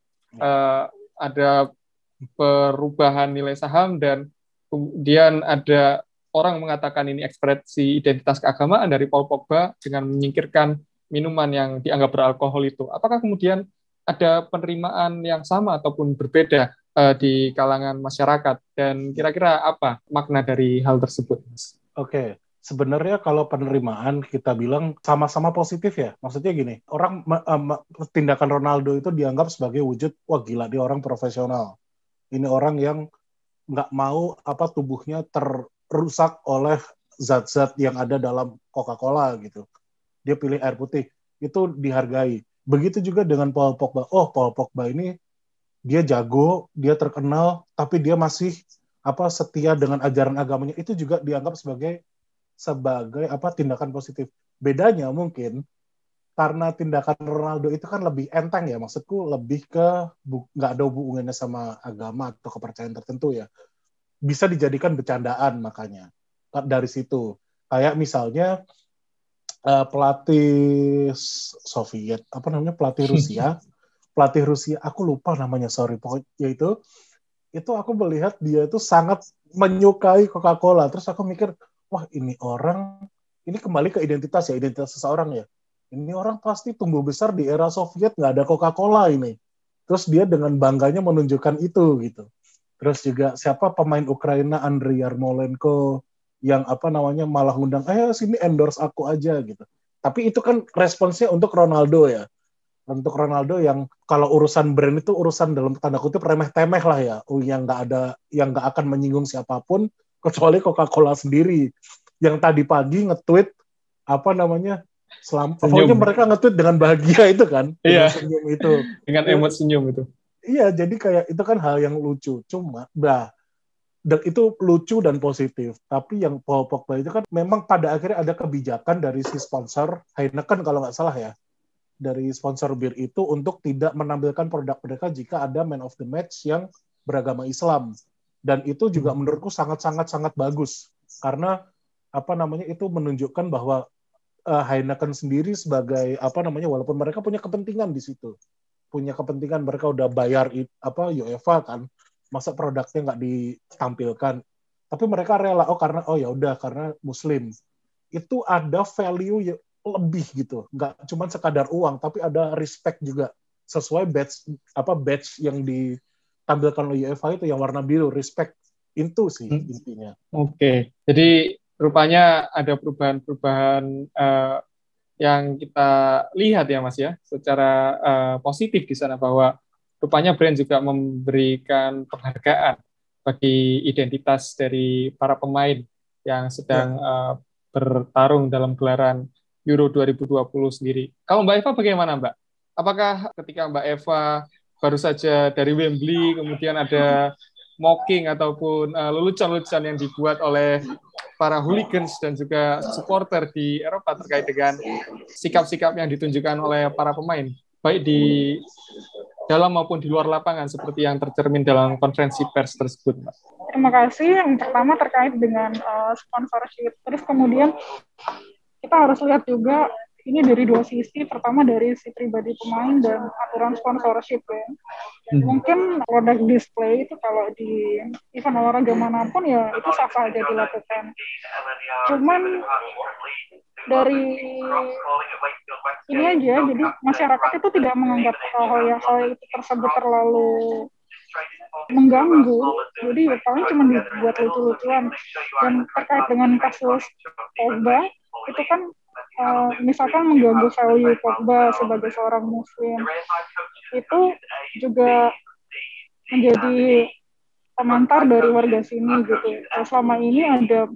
ada perubahan nilai saham, dan kemudian ada orang mengatakan ini ekspresi identitas keagamaan dari Paul Pogba dengan menyingkirkan minuman yang dianggap beralkohol itu. Apakah kemudian ada penerimaan yang sama ataupun berbeda di kalangan masyarakat, dan kira-kira apa makna dari hal tersebut, Mas? Oke. Sebenarnya kalau penerimaan kita bilang sama-sama positif ya. Maksudnya gini, orang tindakan Ronaldo itu dianggap sebagai wujud, wah gila, dia orang profesional. Ini orang yang nggak mau tubuhnya terrusak oleh zat-zat yang ada dalam Coca-Cola gitu. Dia pilih air putih, itu dihargai. Begitu juga dengan Paul Pogba. Oh, Paul Pogba ini dia jago, dia terkenal, tapi dia masih setia dengan ajaran agamanya. Itu juga dianggap sebagai tindakan positif. Bedanya mungkin karena tindakan Ronaldo itu kan lebih enteng ya, maksudku lebih ke nggak ada hubungannya sama agama atau kepercayaan tertentu ya. Bisa dijadikan bercandaan, makanya dari situ. Kayak misalnya pelatih Soviet, pelatih Rusia, aku lupa namanya, sorry, pokoknya itu aku melihat dia itu sangat menyukai Coca-Cola. Terus aku mikir, wah ini orang, ini kembali ke identitas seseorang ya. Ini orang pasti tumbuh besar di era Soviet, nggak ada Coca-Cola ini. Terus dia dengan bangganya menunjukkan itu gitu. Terus juga siapa pemain Ukraina, Andriy Yarmolenko, yang malah undang, sini endorse aku aja gitu. Tapi itu kan responsnya untuk Ronaldo ya. Untuk Ronaldo yang kalau urusan brand itu urusan dalam tanda kutip remeh-temeh lah ya, yang nggak akan menyinggung siapapun kecuali Coca-Cola sendiri. Yang tadi pagi nge-tweet pokoknya mereka nge-tweet dengan bahagia itu kan, dengan senyum itu, dengan emot senyum itu. Iya, jadi kayak itu kan hal yang lucu. Cuma, dan itu lucu dan positif. Tapi yang Paul Pogba itu kan memang pada akhirnya ada kebijakan dari si sponsor Heineken kalau nggak salah ya, dari sponsor bir itu untuk tidak menampilkan produk mereka jika ada man of the match yang beragama Islam. Dan itu juga menurutku sangat bagus karena itu menunjukkan bahwa Heineken sendiri sebagai walaupun mereka punya kepentingan di situ, mereka udah bayar UEFA kan, masa produknya nggak ditampilkan, tapi mereka rela karena Muslim itu ada value lebih gitu, nggak cuma sekadar uang, tapi ada respect juga sesuai badge yang ditampilkan oleh UEFA itu yang warna biru, respect itu sih intinya. Oke. Jadi rupanya ada perubahan-perubahan yang kita lihat ya Mas ya, secara positif di sana, bahwa rupanya brand juga memberikan penghargaan bagi identitas dari para pemain yang sedang bertarung dalam gelaran Euro 2020 sendiri. Kalau Mbak Eva bagaimana Mbak? Apakah ketika Mbak Eva baru saja dari Wembley, kemudian ada mocking ataupun lelucon-lelucon yang dibuat oleh para hooligans dan juga supporter di Eropa terkait dengan sikap-sikap yang ditunjukkan oleh para pemain, baik di dalam maupun di luar lapangan seperti yang tercermin dalam konferensi pers tersebut, Mbak? Terima kasih. Yang pertama terkait dengan sponsorship. Terus kemudian kita harus lihat juga ini dari dua sisi. Pertama dari si pribadi pemain dan aturan sponsorship ya. Mungkin produk display itu kalau di event olahraga manapun ya itu sah-sah aja dilakukan. Cuman dari ini aja, jadi masyarakat itu tidak menganggap hal itu tersebut terlalu mengganggu, jadi paling cuma dibuat lucu-lucuan. Dan terkait dengan kasus Pogba, itu kan misalkan mengganggu value Pogba sebagai seorang Muslim, itu juga menjadi komentar dari warga sini gitu. Selama ini ada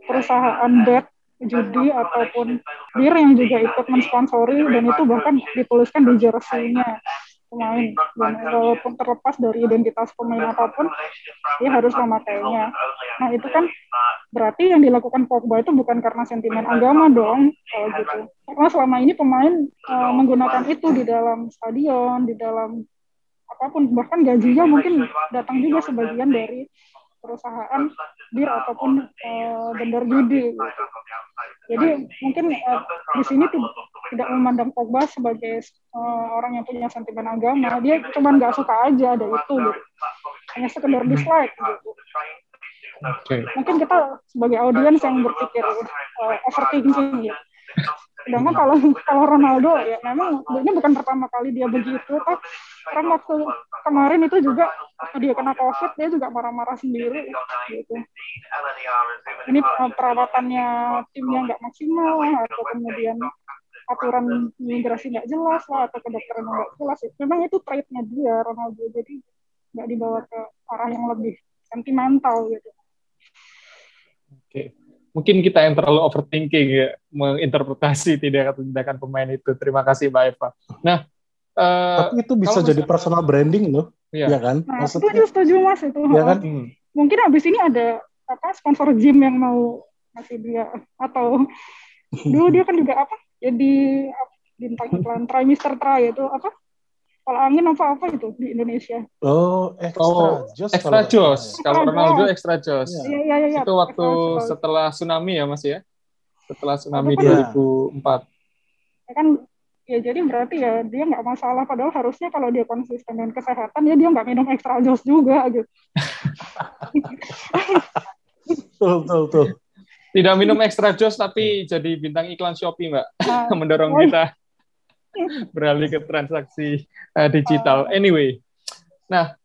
perusahaan bet judi ataupun bir yang juga ikut mensponsori dan itu bahkan dituliskan di jersey-nya pemain, dan walaupun terlepas dari identitas pemain apapun dia harus memakainya. Nah itu kan berarti yang dilakukan Pogba itu bukan karena sentimen agama dong, gitu. Karena selama ini pemain menggunakan itu di dalam stadion, di dalam apapun, bahkan gajinya mungkin datang juga sebagian dari perusahaan bir ataupun vendor judi gitu. Jadi mungkin di sini tidak memandang Pogba sebagai orang yang punya sentimen agama, dia cuma nggak suka aja ada itu gitu. Hanya sekedar dislike gitu. Mungkin kita sebagai audiens yang berpikir overthinking gitu. Sedangkan kalau Ronaldo ya memang ini bukan pertama kali dia begitu, toh karena waktu kemarin itu juga waktu dia kena COVID dia juga marah-marah sendiri gitu. Ini perawatannya timnya nggak maksimal atau kemudian aturan imigrasi nggak jelas lah atau kedokteran nggak jelas. Memang itu trait-nya dia Ronaldo, jadi nggak dibawa ke arah yang lebih sentimental gitu. Oke. Mungkin kita yang terlalu overthinking ya, menginterpretasi tindakan pemain itu. Terima kasih Mbak Eva. Nah, tapi itu bisa jadi personal branding loh, ya kan? Nah, itu setuju Mas itu. Ya kan? Mungkin habis ini ada sponsor gym yang mau ngasih dia, atau dulu dia kan juga jadi bintang iklan Try Mr. Try itu kalau angin apa itu di Indonesia. Extra Joss. Kalau Ronaldo Extra Joss. Iya. Itu waktu setelah tsunami ya Mas ya? Setelah tsunami 2004. Ya kan, ya jadi berarti ya dia nggak masalah. Padahal harusnya kalau dia konsisten dengan kesehatan ya dia nggak minum Extra Joss juga gitu. Betul. Tidak minum Extra Joss tapi jadi bintang iklan Shopee Mbak. Mendorong kita beralih ke transaksi digital. Anyway, nah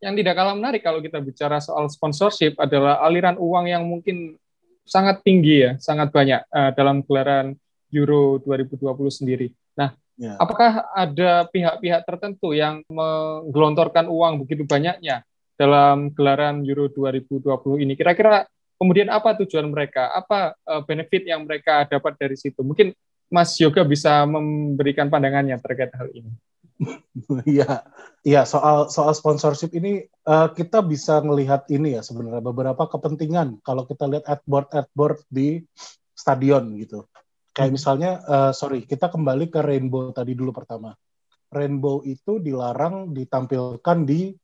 yang tidak kalah menarik kalau kita bicara soal sponsorship adalah aliran uang yang mungkin sangat tinggi ya, sangat banyak dalam gelaran Euro 2020 sendiri. Nah, apakah ada pihak-pihak tertentu yang menggelontorkan uang begitu banyaknya dalam gelaran Euro 2020 ini? Kira-kira kemudian apa tujuan mereka? Apa benefit yang mereka dapat dari situ? Mungkin Mas Yoga bisa memberikan pandangannya terkait hal ini. Iya, soal sponsorship ini kita bisa melihat ini ya sebenarnya beberapa kepentingan kalau kita lihat adboard di stadion gitu. Kayak misalnya, kita kembali ke Rainbow tadi dulu pertama. Rainbow itu dilarang ditampilkan di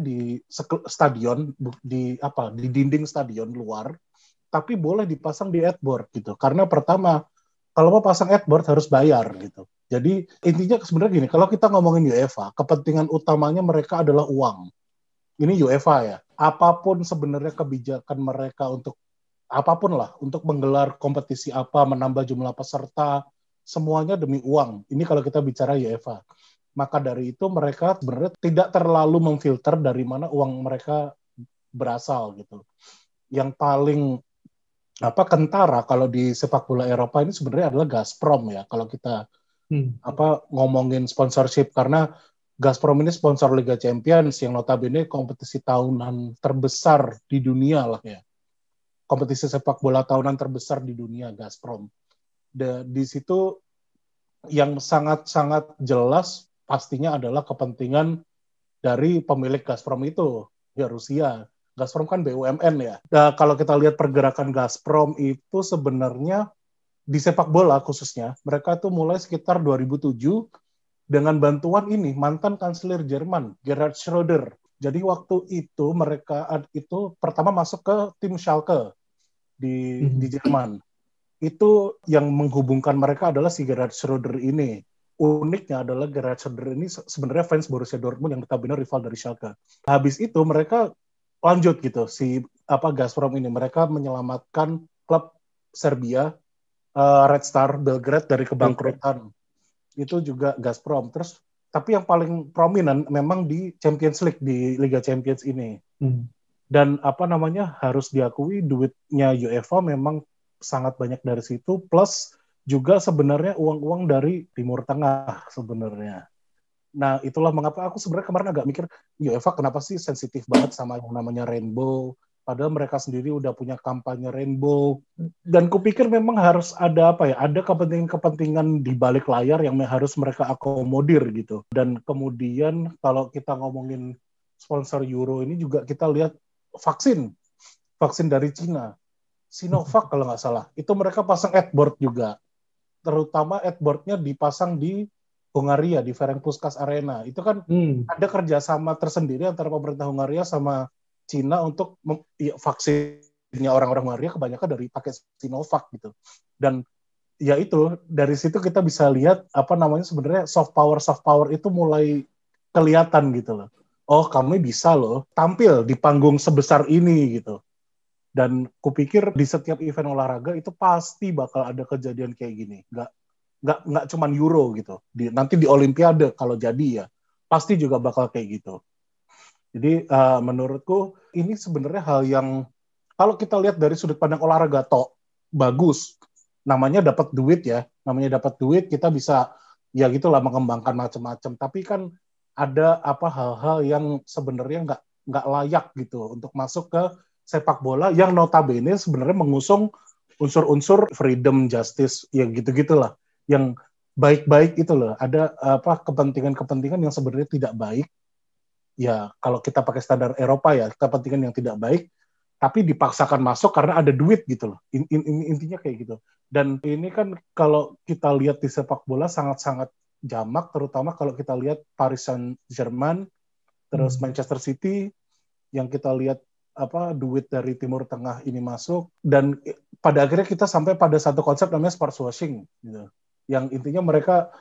di stadion, di dinding stadion luar, tapi boleh dipasang di adboard gitu. Karena pertama, kalau mau pasang adboard harus bayar gitu. Jadi intinya sebenarnya gini, kalau kita ngomongin UEFA, kepentingan utamanya mereka adalah uang. Ini UEFA ya. Apapun sebenarnya kebijakan mereka untuk apapun lah, untuk menggelar kompetisi apa, menambah jumlah peserta, semuanya demi uang. Ini kalau kita bicara UEFA. Maka dari itu mereka sebenarnya tidak terlalu memfilter dari mana uang mereka berasal gitu. Yang paling kentara kalau di sepak bola Eropa ini sebenarnya adalah Gazprom ya, kalau kita ngomongin sponsorship, karena Gazprom ini sponsor Liga Champions yang notabene kompetisi tahunan terbesar di dunia lah ya, kompetisi sepak bola tahunan terbesar di dunia Gazprom. Di situ yang sangat-sangat jelas pastinya adalah kepentingan dari pemilik Gazprom itu ya, Rusia. Gazprom kan BUMN ya. Nah, kalau kita lihat pergerakan Gazprom itu sebenarnya di sepak bola khususnya, mereka tuh mulai sekitar 2007 dengan bantuan ini mantan kanselir Jerman Gerhard Schröder. Jadi waktu itu mereka itu pertama masuk ke tim Schalke di Jerman. Itu yang menghubungkan mereka adalah si Gerhard Schröder ini. Uniknya adalah Gerhard Schröder ini sebenarnya fans Borussia Dortmund yang notabene rival dari Schalke. Habis itu mereka lanjut gitu, si Gazprom ini mereka menyelamatkan klub Serbia Red Star Belgrade dari kebangkrutan. Itu juga Gazprom. Terus tapi yang paling prominent memang di Champions League, di Liga Champions ini. Dan harus diakui duitnya UEFA memang sangat banyak dari situ, plus juga sebenarnya uang-uang dari Timur Tengah sebenarnya. Nah, itulah mengapa aku sebenarnya kemarin agak mikir, UEFA kenapa sih sensitif banget sama yang namanya rainbow, padahal mereka sendiri udah punya kampanye rainbow. Dan kupikir memang harus ada ada kepentingan-kepentingan di balik layar yang harus mereka akomodir gitu. Dan kemudian kalau kita ngomongin sponsor Euro ini juga kita lihat vaksin dari Cina. Sinovac kalau nggak salah. Itu mereka pasang adboard juga. Terutama adboard-nya dipasang di Hungaria, di Ferencváros Arena. Itu kan ada kerjasama tersendiri antara pemerintah Hungaria sama Cina untuk vaksinnya orang-orang Hungaria kebanyakan dari pakai Sinovac gitu. Dan ya itu, dari situ kita bisa lihat sebenarnya soft power itu mulai kelihatan gitu loh. Oh, kami bisa loh tampil di panggung sebesar ini gitu. Dan kupikir di setiap event olahraga itu pasti bakal ada kejadian kayak gini. Nggak cuman Euro gitu. Nanti di Olimpiade kalau jadi ya, pasti juga bakal kayak gitu. Jadi menurutku ini sebenarnya hal yang kalau kita lihat dari sudut pandang olahraga bagus. Namanya dapat duit ya. Namanya dapat duit, kita bisa ya gitulah mengembangkan macam-macam. Tapi kan ada hal-hal yang sebenarnya nggak layak gitu untuk masuk ke sepak bola yang notabene sebenarnya mengusung unsur-unsur freedom, justice, ya gitu-gitulah. Yang baik-baik itu loh. Ada kepentingan-kepentingan yang sebenarnya tidak baik. Ya, kalau kita pakai standar Eropa ya, kepentingan yang tidak baik, tapi dipaksakan masuk karena ada duit gitu loh. Intinya kayak gitu. Dan ini kan kalau kita lihat di sepak bola sangat-sangat jamak, terutama kalau kita lihat Paris Saint-Germain, terus Manchester City, yang kita lihat duit dari Timur Tengah ini masuk, dan pada akhirnya kita sampai pada satu konsep namanya sports washing gitu. Yang intinya mereka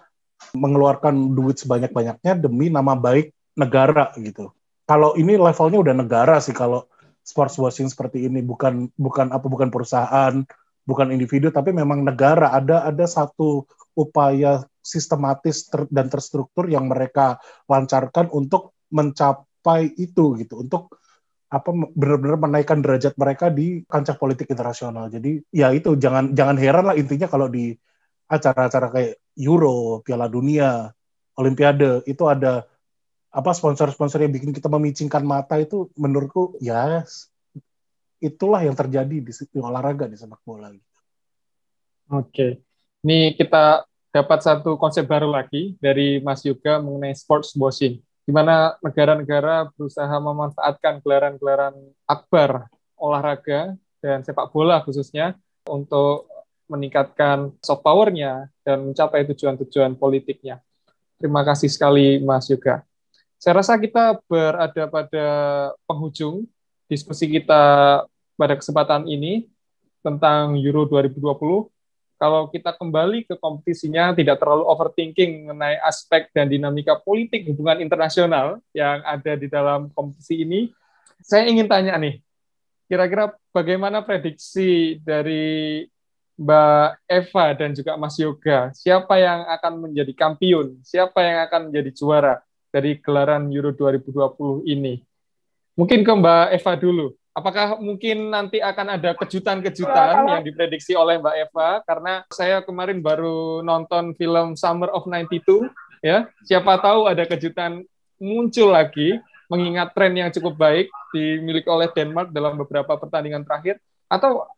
mengeluarkan duit sebanyak-banyaknya demi nama baik negara gitu. Kalau ini levelnya udah negara sih kalau sports washing seperti ini, bukan perusahaan, bukan individu, tapi memang negara. Ada satu upaya sistematis dan terstruktur yang mereka lancarkan untuk mencapai itu gitu, untuk benar-benar menaikkan derajat mereka di kancah politik internasional. Jadi ya itu jangan heran lah intinya kalau di acara-acara kayak Euro, Piala Dunia, Olimpiade itu ada sponsor-sponsor yang bikin kita memicingkan mata. Itu menurutku ya itulah yang terjadi di olahraga, di sepak bola. Oke, ini kita dapat satu konsep baru lagi dari Mas Yoga mengenai sports washing, di mana negara-negara berusaha memanfaatkan gelaran-gelaran akbar olahraga dan sepak bola khususnya untuk meningkatkan soft power-nya dan mencapai tujuan-tujuan politiknya. Terima kasih sekali Mas Yoga. Saya rasa kita berada pada penghujung diskusi kita pada kesempatan ini tentang Euro 2020. Kalau kita kembali ke kompetisinya, tidak terlalu overthinking mengenai aspek dan dinamika politik hubungan internasional yang ada di dalam kompetisi ini, saya ingin tanya nih, kira-kira bagaimana prediksi dari Mbak Eva dan juga Mas Yoga, siapa yang akan menjadi kampiun, siapa yang akan menjadi juara dari gelaran Euro 2020 ini? Mungkin ke Mbak Eva dulu. Apakah mungkin nanti akan ada kejutan-kejutan yang diprediksi oleh Mbak Eva? Karena saya kemarin baru nonton film Summer of 92, ya. Siapa tahu ada kejutan muncul lagi, mengingat tren yang cukup baik dimiliki oleh Denmark dalam beberapa pertandingan terakhir, atau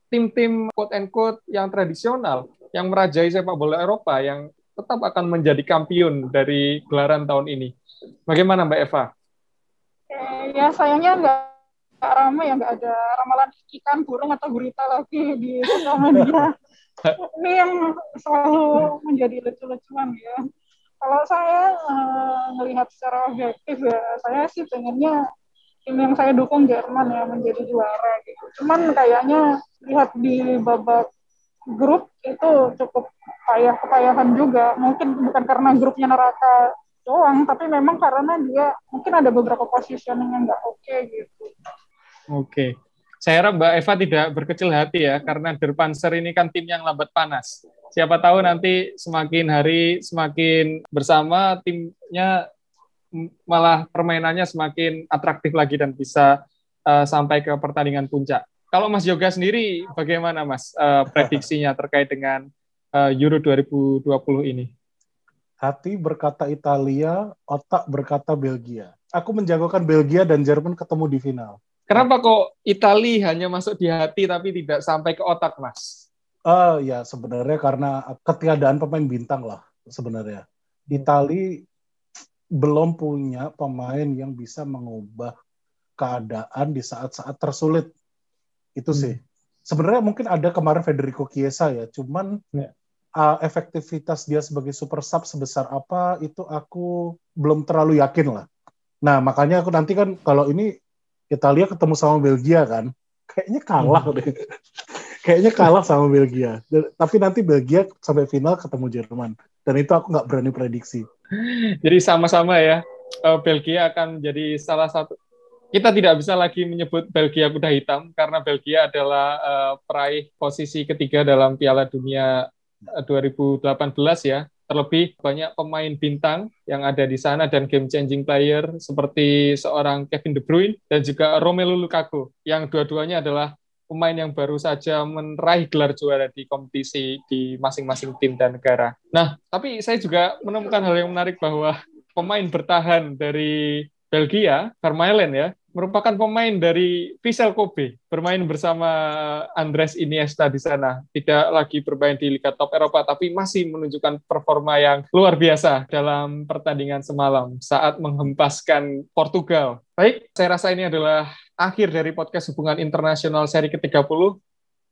tim-tim quote-unquote yang tradisional, yang merajai sepak bola Eropa, yang tetap akan menjadi kampiun dari gelaran tahun ini. Bagaimana Mbak Eva? Ya sayangnya nggak ramai ya, nggak ada ramalan ikan, burung, atau gurita lagi di sosial media. Ini yang selalu menjadi lucu-lucuan ya. Kalau saya melihat secara objektif ya, saya sih pengennya tim yang saya dukung Jerman ya menjadi juara gitu. Cuman kayaknya lihat di babak grup itu cukup kepayahan juga. Mungkin bukan karena grupnya neraka doang, tapi memang karena dia mungkin ada beberapa positioning yang nggak oke gitu. Oke. Saya harap Mbak Eva tidak berkecil hati ya, karena Der Panzer ini kan tim yang lambat panas. Siapa tahu nanti semakin hari semakin bersama, timnya malah permainannya semakin atraktif lagi dan bisa sampai ke pertandingan puncak. Kalau Mas Yoga sendiri, bagaimana Mas prediksinya terkait dengan Euro 2020 ini? Hati berkata Italia, otak berkata Belgia. Aku menjagokan Belgia dan Jerman ketemu di final. Kenapa kok Italia hanya masuk di hati tapi tidak sampai ke otak, Mas? Ya sebenarnya karena ketiadaan pemain bintang lah sebenarnya. Italia belum punya pemain yang bisa mengubah keadaan di saat-saat tersulit. Itu sih. Sebenarnya mungkin ada kemarin Federico Chiesa ya, cuman efektivitas dia sebagai super sub sebesar apa itu aku belum terlalu yakin lah. Nah, makanya aku nanti kan kalau ini Italia ketemu sama Belgia kan, kayaknya kalah deh. Kayaknya kalah sama Belgia. Tapi nanti Belgia sampai final ketemu Jerman. Dan itu aku nggak berani prediksi. Jadi sama-sama ya, Belgia akan menjadi salah satu. Kita tidak bisa lagi menyebut Belgia kuda hitam, karena Belgia adalah peraih posisi ketiga dalam Piala Dunia 2018 ya. Terlebih banyak pemain bintang yang ada di sana dan game-changing player seperti seorang Kevin De Bruyne dan juga Romelu Lukaku, yang dua-duanya adalah pemain yang baru saja meraih gelar juara di kompetisi di masing-masing tim dan negara. Nah, tapi saya juga menemukan hal yang menarik bahwa pemain bertahan dari Belgia, Vermaelen ya, merupakan pemain dari Vissel Kobe, bermain bersama Andres Iniesta di sana. Tidak lagi bermain di Liga Top Eropa, tapi masih menunjukkan performa yang luar biasa dalam pertandingan semalam saat menghempaskan Portugal. Baik, saya rasa ini adalah akhir dari podcast Hubungan Internasional seri ke-30.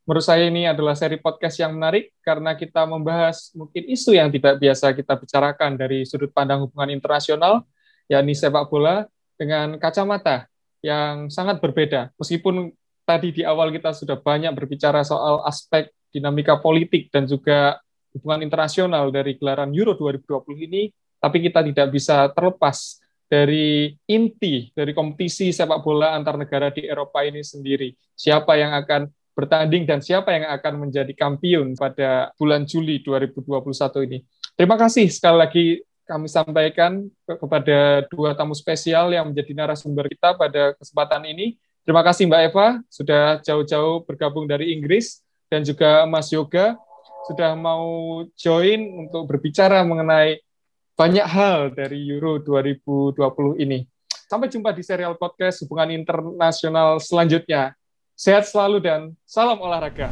Menurut saya ini adalah seri podcast yang menarik karena kita membahas mungkin isu yang tidak biasa kita bicarakan dari sudut pandang hubungan internasional, yakni sepak bola dengan kacamata yang sangat berbeda. Meskipun tadi di awal kita sudah banyak berbicara soal aspek dinamika politik dan juga hubungan internasional dari gelaran Euro 2020 ini, tapi kita tidak bisa terlepas dari inti dari kompetisi sepak bola antar negara di Eropa ini sendiri. Siapa yang akan bertanding dan siapa yang akan menjadi kampiun pada bulan Juli 2021 ini. Terima kasih sekali lagi kami sampaikan kepada dua tamu spesial yang menjadi narasumber kita pada kesempatan ini. Terima kasih Mbak Eva sudah jauh-jauh bergabung dari Inggris dan juga Mas Yoga sudah mau join untuk berbicara mengenai banyak hal dari Euro 2020 ini. Sampai jumpa di serial podcast Hubungan Internasional selanjutnya. Sehat selalu dan salam olahraga.